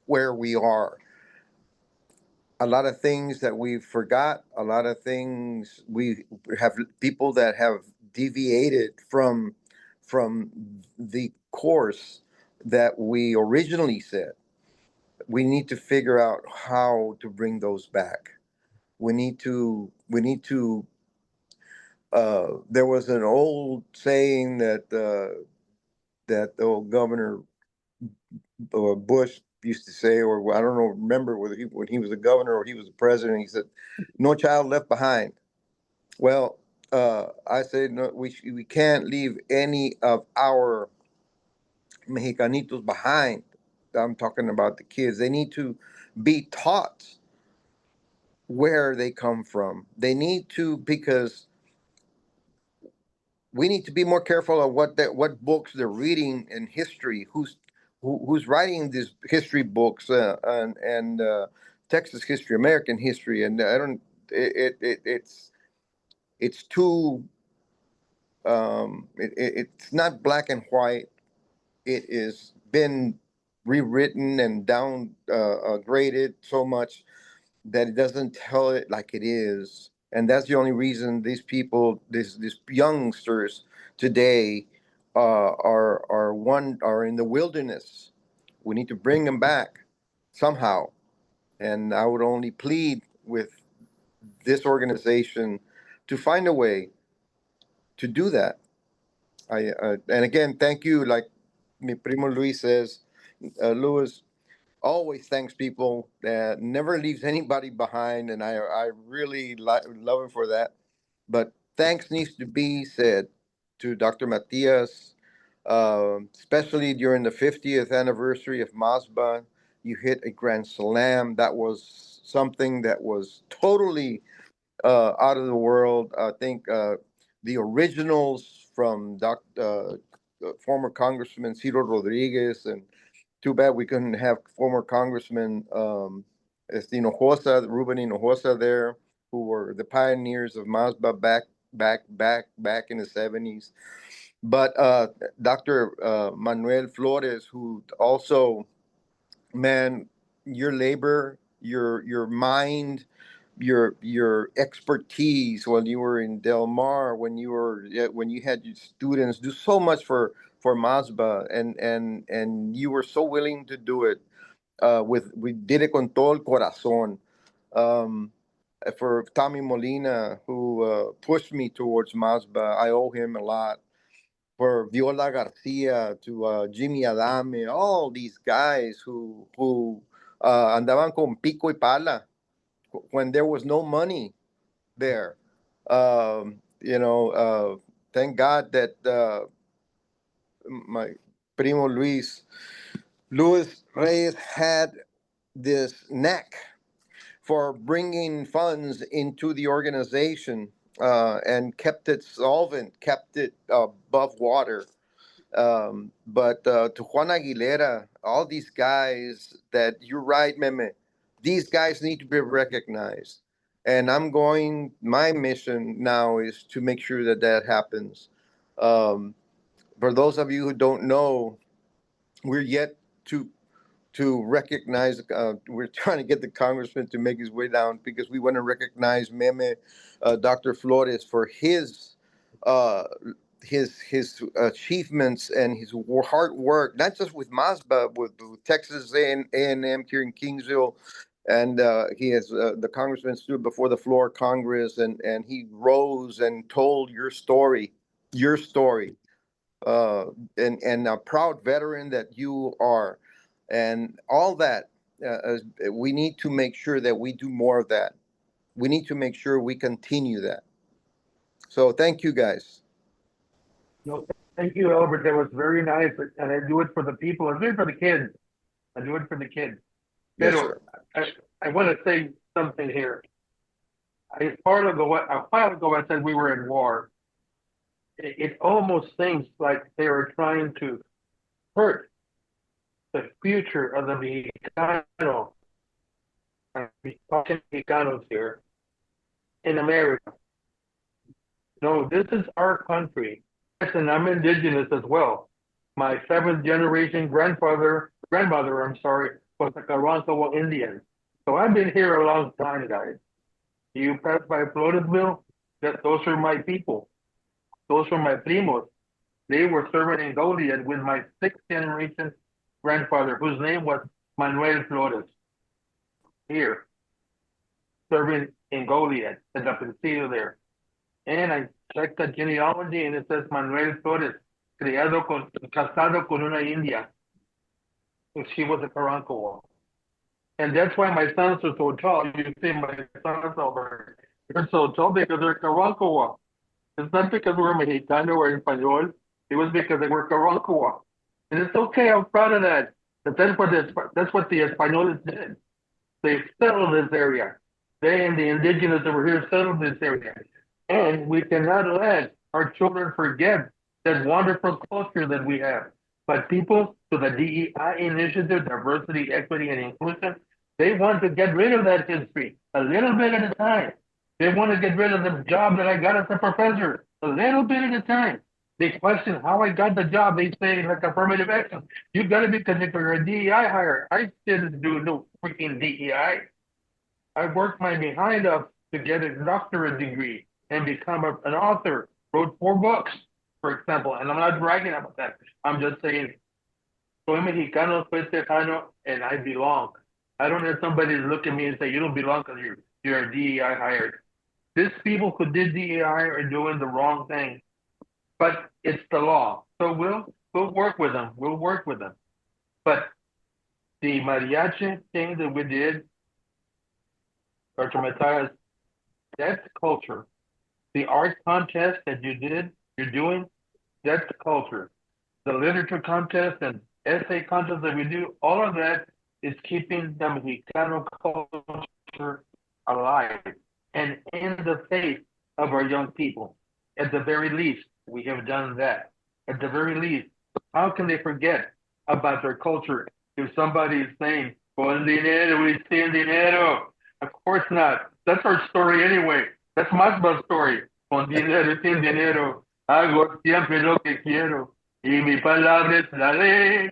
where we are. A lot of things that we forgot, a lot of things we have, people that have deviated from the course that we originally said. We need to figure out how to bring those back. We need to there was an old saying that that the old Governor Bush used to say, or I don't know, remember whether when he was a governor or he was a president, he said, "No child left behind." Well, I said, no, we can't leave any of our Mexicanitos behind. I'm talking about the kids. They need to be taught where they come from. They need to, because we need to be more careful of what books they're reading in history. Who's writing these history books and Texas history, American history, and I don't. It's too. It's not black and white. It is been rewritten and down graded so much that it doesn't tell it like it is. And that's the only reason these people, these youngsters today, are in the wilderness. We need to bring them back somehow. And I would only plead with this organization to find a way to do that. And again, thank you. Like mi primo Luis says, Luis always thanks people, that never leaves anybody behind, and I really love him for that. But thanks needs to be said to Dr. Matias, especially during the 50th anniversary of MASBA. You hit a grand slam. That was something that was totally out of the world. I think the originals from former Congressman Ciro Rodriguez, and too bad we couldn't have former Congressman Hinojosa, Ruben Hinojosa there, who were the pioneers of MASBA back in the 70s. But Dr. Manuel Flores, who also, man, your labor, your mind, your expertise when you were in Del Mar, when you had your students do so much for MASBA, and you were so willing to do it. We did it con todo el corazón. For Tommy Molina, who pushed me towards MASBA, I owe him a lot. For Viola Garcia, to Jimmy Adame, all these guys who andaban con pico y pala when there was no money there. Thank God that my primo Luis Reyes had this knack for bringing funds into the organization. and kept it solvent, kept it above water. But to Juan Aguilera, all these guys that you're right, Meme, these guys need to be recognized. And my mission now is to make sure that that happens. For those of you who don't know, we're yet to recognize, we're trying to get the congressman to make his way down because we want to recognize Meme, Dr. Flores, for his achievements and his hard work, not just with MASBA, with Texas A&M here in Kingsville. And he has the congressman stood before the floor of Congress, and he rose and told your story, and a proud veteran that you are, and all that. We need to make sure that we do more of that. We need to make sure we continue that. So thank you, guys. No, thank you, Albert. That was very nice, and I do it for the people. I do it for the kids. I do it for the kids. Yes, Pero, sir. I want to say something here. A while ago, I said we were in war. It almost seems like they were trying to hurt the future of the Mexicano, Mexicanos here in America. No, this is our country. Yes, and I'm indigenous as well. My 7th generation grandmother, was a Carancawa Indian. So I've been here a long time, guys. You pass by Floresville, those are my people. Those are my primos. They were serving in Goliad with my 6th generation grandfather, whose name was Manuel Flores. Here, serving in Goliad, at the Presidio there. And I checked the genealogy, and it says Manuel Flores, casado con una India. And she was a Carancawa. And that's why my sons are so tall. You see my sons over, they're so tall because they're Carancawa. It's not because we're Mexicano or Espanol. It was because they were Carancawa. And it's okay, I'm proud of that. But that's what the Españoles did. They settled this area. They and the indigenous that were here settled this area. And we cannot let our children forget that wonderful culture that we have. But people, to the DEI initiative, diversity, equity, and inclusion, they want to get rid of that history a little bit at a time. They want to get rid of the job that I got as a professor a little bit at a time. They question how I got the job. They say, like affirmative action, you got to be because you're a DEI hire. I didn't do no freaking DEI. I worked my behind up to get a doctorate degree and become an author, wrote 4 books, for example. And I'm not bragging about that. I'm just saying, soy Mexicano, soy Tejano, and I belong. I don't have somebody look at me and say, you don't belong because you're a DEI hired. These people who did DEI are doing the wrong thing. But it's the law. So we'll work with them. We'll work with them. But the mariachi thing that we did, Dr. Matias, that's culture. The art contest that you're doing, that's the culture. The literature contest and essay contest that we do, all of that is keeping the Mexicano culture alive and in the faith of our young people. At the very least, we have done that. At the very least, how can they forget about their culture if somebody is saying, con dinero y sin dinero? Of course not. That's our story anyway. That's MASBA's story. Con dinero y sin dinero, hago siempre lo que quiero. Y mi palabra es la ley.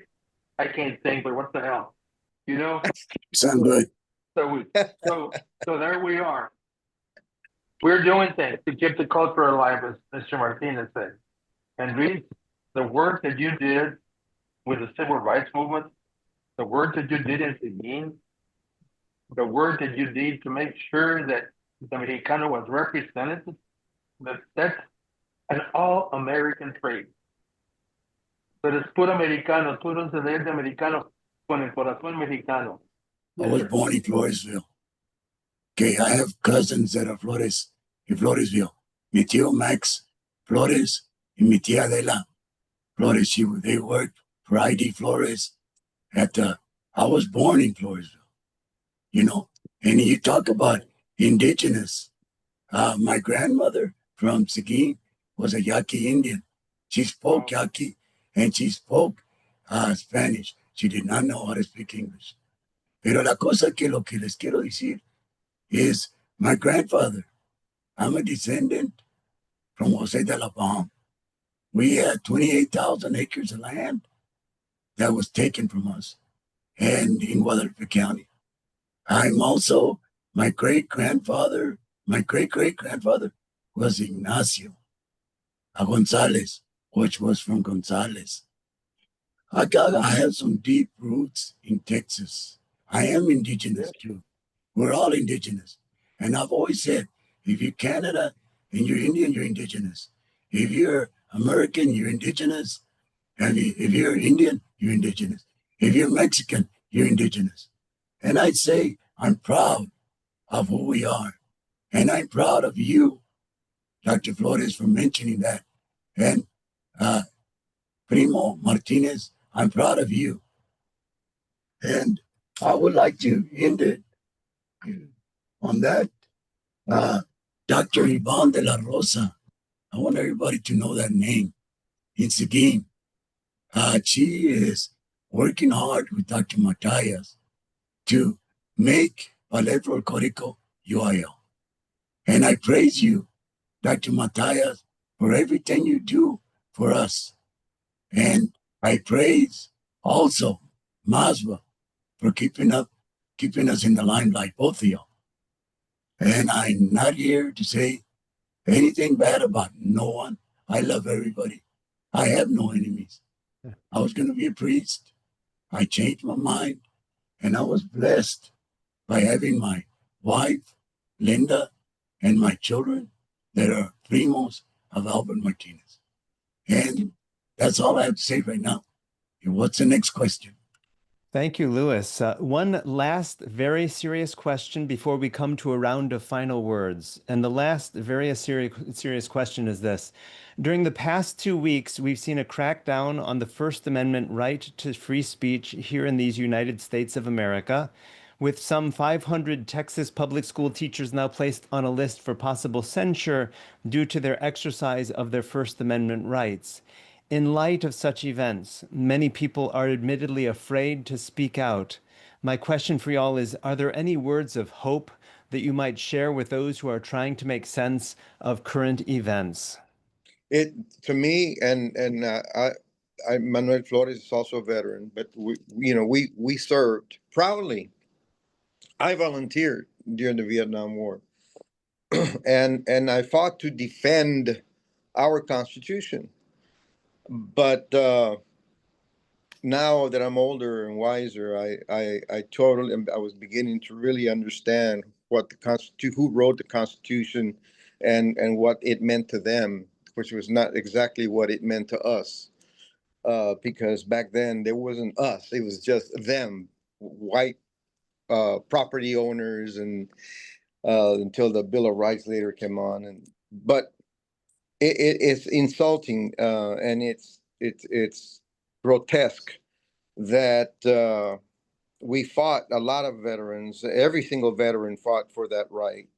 I can't sing, but what the hell? You know? Sound good. So there we are. We're doing things to keep the culture alive, as Mr. Martinez said. And Reed, the work that you did with the civil rights movement, the work that you did in Seguin, the work that you did to make sure that the Mexicano was represented, that's an all-American trait. But it's puro Americano, tú no se de Americano con el corazón mexicano. I was born in Floresville. Okay, I have cousins that are Flores, in Floresville. Mi tío Max Flores and mi tía Adela Flores. They worked for ID Flores I was born in Floresville, you know. And you talk about indigenous. My grandmother from Seguin was a Yaqui Indian. She spoke Yaqui and she spoke Spanish. She did not know how to speak English. Pero la cosa que lo que les quiero decir is my grandfather. I'm a descendant from Jose de la Palma. We had 28,000 acres of land that was taken from us and in Guadalupe County. I'm also my great-great-grandfather was Ignacio Gonzalez, which was from Gonzalez. I have some deep roots in Texas. I am indigenous too. We're all indigenous. And I've always said, if you're Canada and you're Indian, you're indigenous. If you're American, you're indigenous. And if you're Indian, you're indigenous. If you're Mexican, you're indigenous. And I'd say I'm proud of who we are. And I'm proud of you, Dr. Flores, for mentioning that. And Primo Martinez, I'm proud of you. And I would like to end it on that. Dr. Yvonne de la Rosa, I want everybody to know that name in Seguin. She is working hard with Dr. Matias to make Electoral Código UIL. And I praise you, Dr. Matias, for everything you do for us. And I praise also MASBA for keeping us in the limelight, both of y'all. And I'm not here to say anything bad about no one. I love everybody. I have no enemies. I was going to be a priest. I changed my mind, and I was blessed by having my wife, Linda, and my children that are primos of Albert Martinez. And that's all I have to say right now. And what's the next question? Thank you, Louis. One last very serious question before we come to a round of final words. And the last very serious question is this. During the past 2 weeks, we've seen a crackdown on the First Amendment right to free speech here in these United States of America, with some 500 Texas public school teachers now placed on a list for possible censure due to their exercise of their First Amendment rights. In light of such events, many people are admittedly afraid to speak out. My question for y'all is, are there any words of hope that you might share with those who are trying to make sense of current events? To me, and Manuel Flores is also a veteran, but we served proudly. I volunteered during the Vietnam War, and I fought to defend our Constitution. But now that I'm older and wiser, I was beginning to really understand what who wrote the Constitution, and what it meant to them, which was not exactly what it meant to us, because back then there wasn't us; it was just them, white property owners, and until the Bill of Rights later came on, but it's insulting, and it's grotesque that we fought. A lot of veterans, every single veteran fought for that right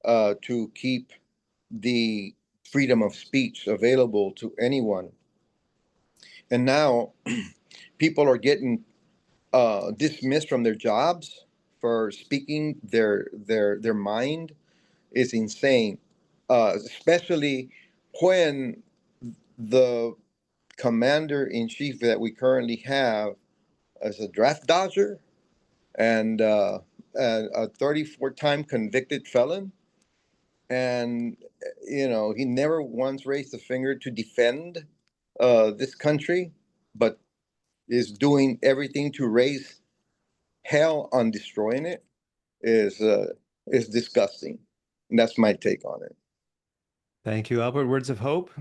to keep the freedom of speech available to anyone. And now people are getting dismissed from their jobs for speaking their mind. Is insane, especially when the commander-in-chief that we currently have is a draft dodger and a 34-time convicted felon. And, he never once raised a finger to defend this country, but is doing everything to raise hell on destroying it. Is disgusting. And that's my take on it. Thank you, Albert. Words of hope?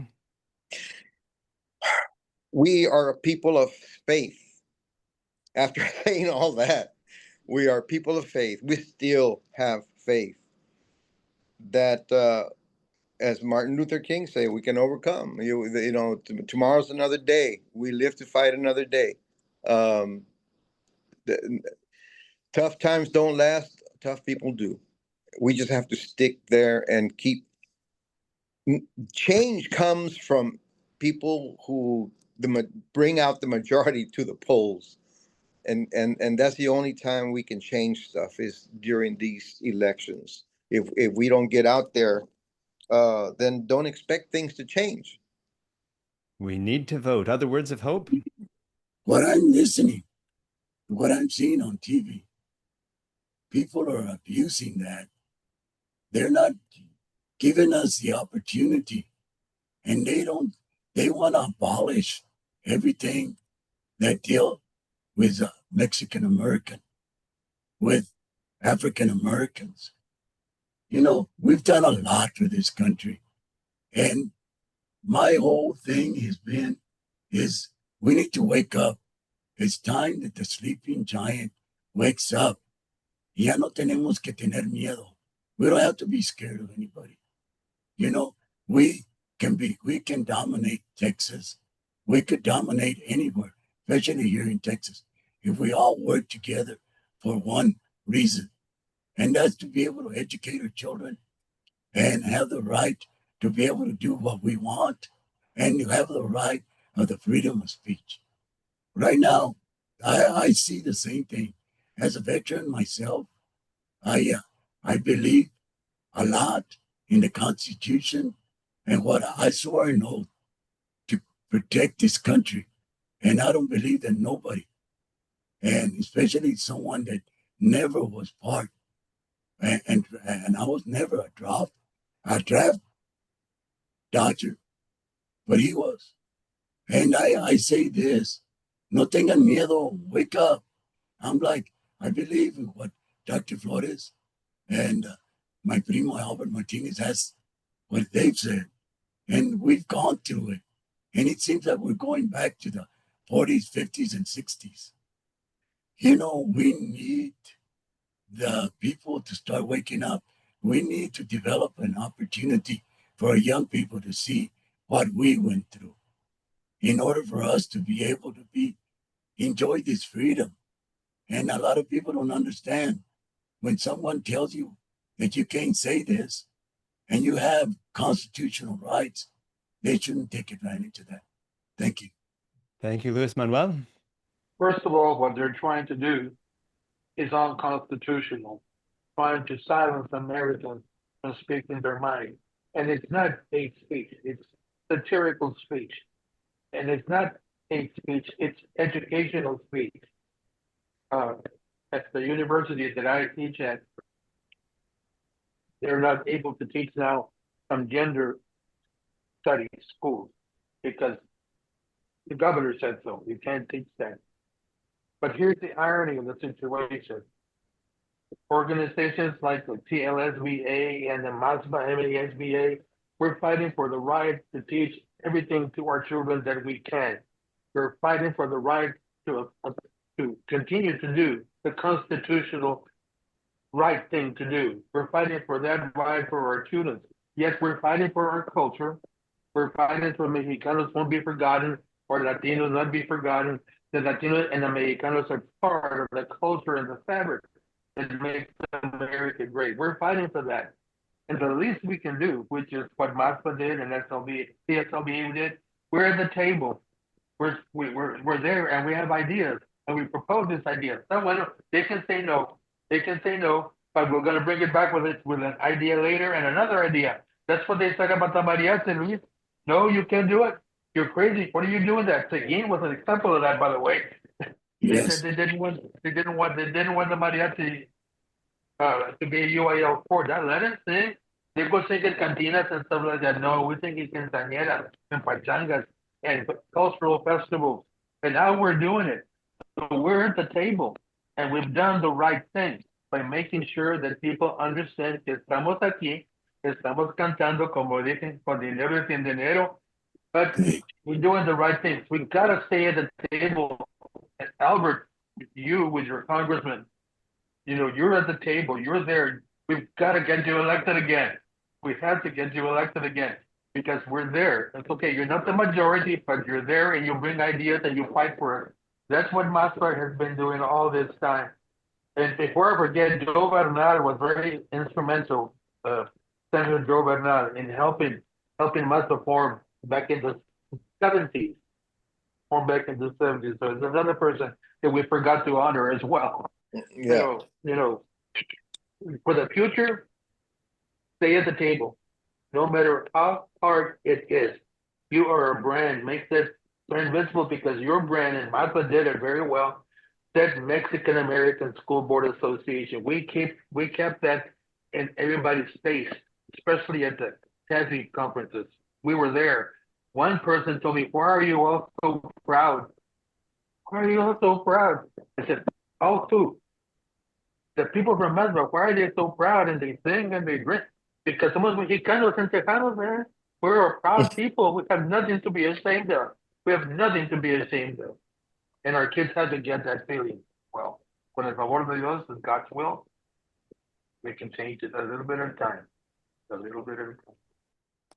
We are a people of faith. After saying all that, we are people of faith. We still have faith that, as Martin Luther King said, we can overcome. Tomorrow's another day. We live to fight another day. Tough times don't last. Tough people do. We just have to stick there and keep change comes from people who bring out the majority to the polls. And that's the only time we can change stuff is during these elections. If we don't get out there, then don't expect things to change. We need to vote. Other words of hope? What I'm listening, what I'm seeing on TV, people are abusing that. They're not giving us the opportunity, and they want to abolish everything that deal with Mexican American, with African Americans. You know, we've done a lot for this country, and my whole thing is we need to wake up. It's time that the sleeping giant wakes up. Ya no tenemos que tener miedo. We don't have to be scared of anybody. You know, we can dominate Texas. We could dominate anywhere, especially here in Texas, if we all work together for one reason. And that's to be able to educate our children and have the right to be able to do what we want and to have the right of the freedom of speech. Right now, I see the same thing. As a veteran myself, I believe a lot in the Constitution and what I swore an oath to protect this country. And I don't believe that nobody, and especially someone that never was part, and I was never a draft dodger, but he was. And I say this, no tengan miedo, wake up. I'm like, I believe in what Dr. Flores and my primo Alberto Martinez has, what they've said. And we've gone through it. And it seems like we're going back to the 40s, 50s, and 60s. You know, we need the people to start waking up. We need to develop an opportunity for our young people to see what we went through in order for us to be able to enjoy this freedom. And a lot of people don't understand when someone tells you that you can't say this and you have constitutional rights, they shouldn't take advantage of that. Thank you. Thank you, Luis Manuel. First of all, what they're trying to do is unconstitutional, trying to silence Americans from speaking their mind. And it's not hate speech, it's satirical speech. And it's not hate speech, it's educational speech. At the university that I teach at, they're not able to teach now some gender studies schools because the governor said so. You can't teach that. But here's the irony of the situation. Organizations like the TLSBA and the MASBA, we're fighting for the right to teach everything to our children that we can. We're fighting for the right to continue to do the constitutional right thing to do. We're fighting for that right for our students. Yes, we're fighting for our culture. We're fighting for Mexicanos won't be forgotten or Latinos not be forgotten. The Latinos and the Mexicanos are part of the culture and the fabric that makes America great. We're fighting for that. And the least we can do, which is what MASBA did and TLSBA did, we're at the table. We're there and we have ideas and we propose this idea. Someone, they can say no. They can say no, but we're going to bring it back with an idea later and another idea. That's what they said about the mariachi, Luis. No, you can't do it. You're crazy. What are you doing that? Seguin was an example of that, by the way. Yes. They didn't want the mariachi to be UIL 4. That let us sing. They go sing in cantinas and stuff like that. No, we think it's in quinceañeras and pachangas and cultural festivals. And now we're doing it. So we're at the table. And we've done the right thing by making sure that people understand que estamos aquí, estamos cantando, como dicen, con dinero y sin dinero, but we're doing the right things. We've got to stay at the table. And Albert, you with your congressman, you know, you're at the table, you're there. We've got to get you elected again. We have to get you elected again because we're there. It's okay, you're not the majority, but you're there and you bring ideas and you fight for it. That's what MASBA has been doing all this time. And before I forget, Joe Bernal was very instrumental, Senator Joe Bernal, in helping helping MASBA form back in the 70s, formed back in the 70s. So it's another person that we forgot to honor as well. Yeah. For the future, stay at the table, no matter how hard it is. You are a brand. Make this invincible because your brand, and MASBA did it very well, that Mexican American School Board Association. We kept that in everybody's face, especially at the TASI conferences. We were there. One person told me, "Why are you all so proud? Why are you all so proud?" I said, "Oh, too. The people from MASBA, why are they so proud and they sing and they drink? Because somos mexicanos and tejanos, man. We're a proud people. We have nothing to be ashamed of. We have nothing to be ashamed of." And our kids have to get that feeling. Well, con el favor de Dios, with God's will, we can change it a little bit at a time. A little bit at a time.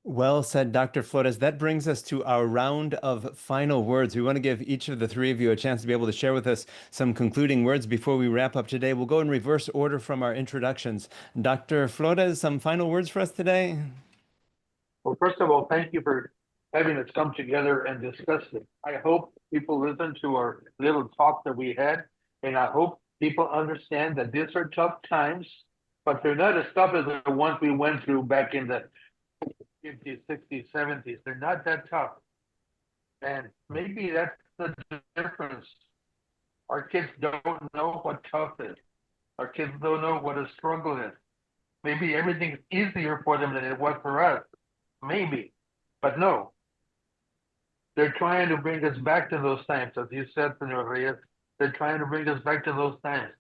Well said, Dr. Flores. That brings us to our round of final words. We want to give each of the three of you a chance to be able to share with us some concluding words before we wrap up today. We'll go in reverse order from our introductions. Dr. Flores, some final words for us today? Well, first of all, thank you for having us come together and discuss it. I hope people listen to our little talk that we had, and I hope people understand that these are tough times, but they're not as tough as the ones we went through back in the 50s, 60s, 70s. They're not that tough. And maybe that's the difference. Our kids don't know what tough is. Our kids don't know what a struggle is. Maybe everything's easier for them than it was for us. Maybe. But no. They're trying to bring us back to those times, as you said, Senor Reyes. They're trying to bring us back to those times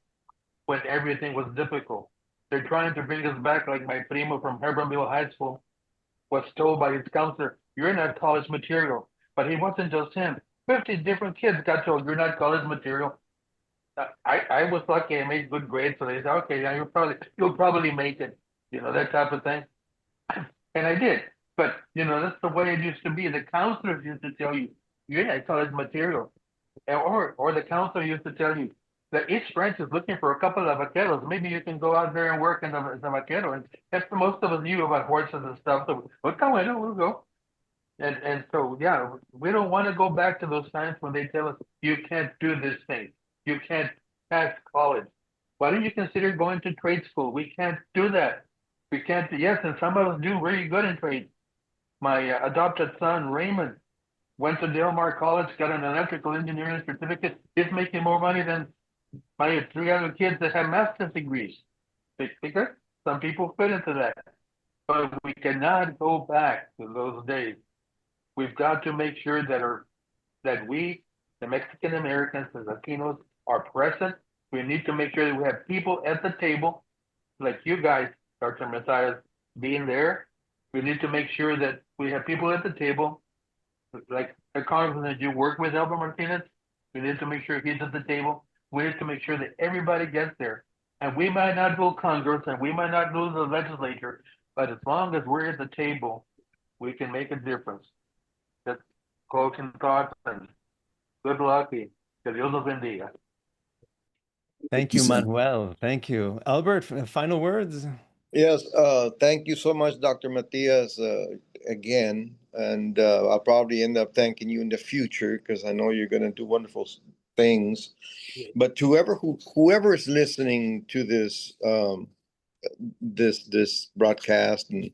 when everything was difficult. They're trying to bring us back like my primo from Herbernville High School was told by his counselor, "You're not college material." But he wasn't just him. 50 different kids got told, "You're not college material." I was lucky. I made good grades, so they said, "Okay, now you'll probably make it," that type of thing. And I did. But that's the way it used to be. The counselors used to tell you, "You're not college material," or the counselor used to tell you that each branch is looking for a couple of vaqueros. Maybe you can go out there and work as a vaquero. And that's most of us knew about horses and stuff. So we'll go. And so, yeah, we don't want to go back to those times when they tell us, "You can't do this thing. You can't pass college. Why don't you consider going to trade school?" We can't do that. We can't. Yes, and some of us do really good in trade. My adopted son, Raymond, went to Del Mar College, got an electrical engineering certificate. He's making more money than my three other kids that have master's degrees. Because some people fit into that. But we cannot go back to those days. We've got to make sure that we, the Mexican Americans and Latinos, are present. We need to make sure that we have people at the table, like you guys, Dr. Matthias, being there. We need to make sure that we have people at the table, like the congressman that you work with, Alberto Martinez. We need to make sure he's at the table. We need to make sure that everybody gets there. And we might not build Congress and we might not lose the legislature, but as long as we're at the table, we can make a difference. That's closing thoughts, and good luck. Que Dios los bendiga. Thank you, Manuel. Thank you. Albert, final words? Yes, thank you so much, Dr. Matias, again. And I'll probably end up thanking you in the future because I know you're going to do wonderful things. But to whoever is listening to this this broadcast, and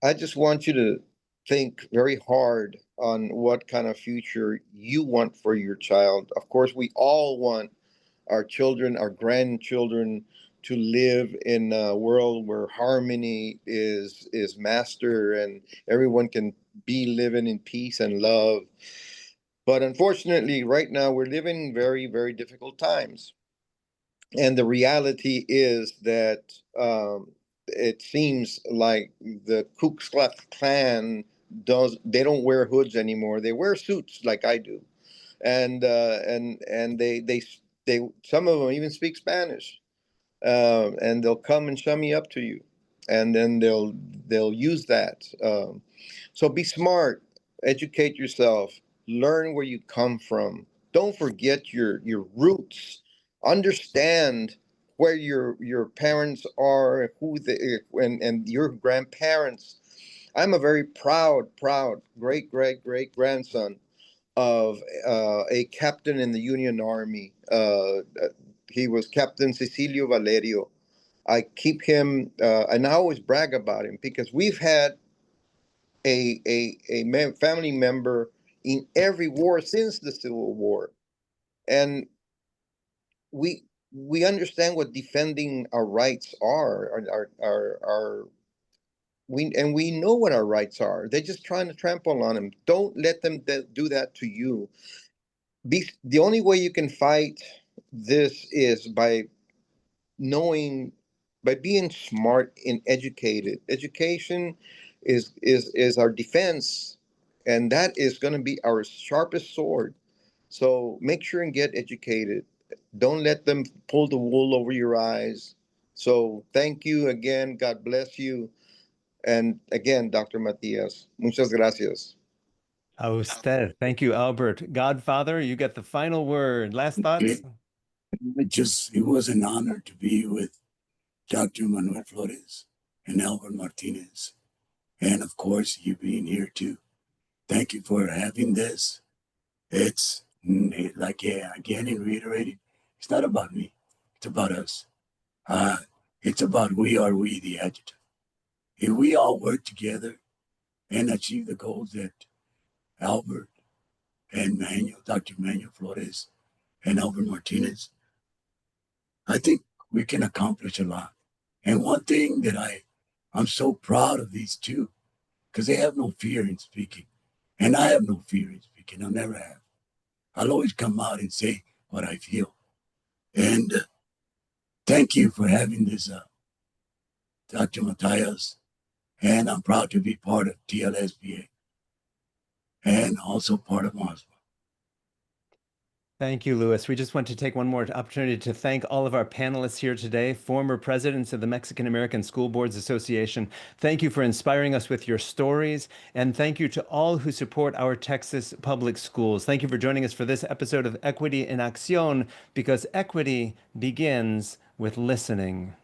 I just want you to think very hard on what kind of future you want for your child. Of course, we all want our children, our grandchildren, to live in a world where harmony is master and everyone can be living in peace and love. But unfortunately, right now we're living very, very difficult times. And the reality is that it seems like the Ku Klux Klan they don't wear hoods anymore. They wear suits like I do. And they some of them even speak Spanish. And they'll come and shummy up to you, and then they'll use that. So be smart, educate yourself, learn where you come from. Don't forget your roots. Understand where your parents are, who they and your grandparents. I'm a very proud great grandson of a captain in the Union Army. He was Captain Cecilio Valerio. I keep him, and I always brag about him because we've had a family member in every war since the Civil War, and we understand what defending our rights are. We know what our rights are. They're just trying to trample on them. Don't let them do that to you. The only way you can fight this is by being smart and educated. Education is our defense, and that is going to be our sharpest sword. So make sure and get educated. Don't let them pull the wool over your eyes. So thank you again. God bless you. And again, Dr. Matias, muchas gracias. A usted. Thank you, Albert. Godfather, you get the final word. Last thoughts? It was an honor to be with Dr. Manuel Flores and Albert Martinez. And of course, you being here too. Thank you for having this. It's like, again, and reiterated, it's not about me. It's about us. It's about we, the adjective. If we all work together and achieve the goals that Albert and Dr. Manuel Flores and Albert Martinez, I think we can accomplish a lot. And one thing that I'm so proud of these two, because they have no fear in speaking. And I have no fear in speaking. I'll never have. I'll always come out and say what I feel. And thank you for having this, Dr. Matias. And I'm proud to be part of TLSBA and also part of MASBA. Thank you, Luis. We just want to take one more opportunity to thank all of our panelists here today, former presidents of the Mexican American School Boards Association. Thank you for inspiring us with your stories, and thank you to all who support our Texas public schools. Thank you for joining us for this episode of Equity in Acción, because equity begins with listening.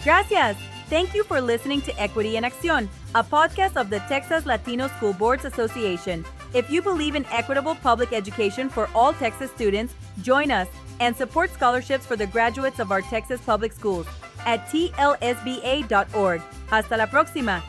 Gracias. Thank you for listening to Equity in Acción, a podcast of the Texas Latino School Boards Association. If you believe in equitable public education for all Texas students, join us and support scholarships for the graduates of our Texas public schools at tlsba.org. Hasta la próxima.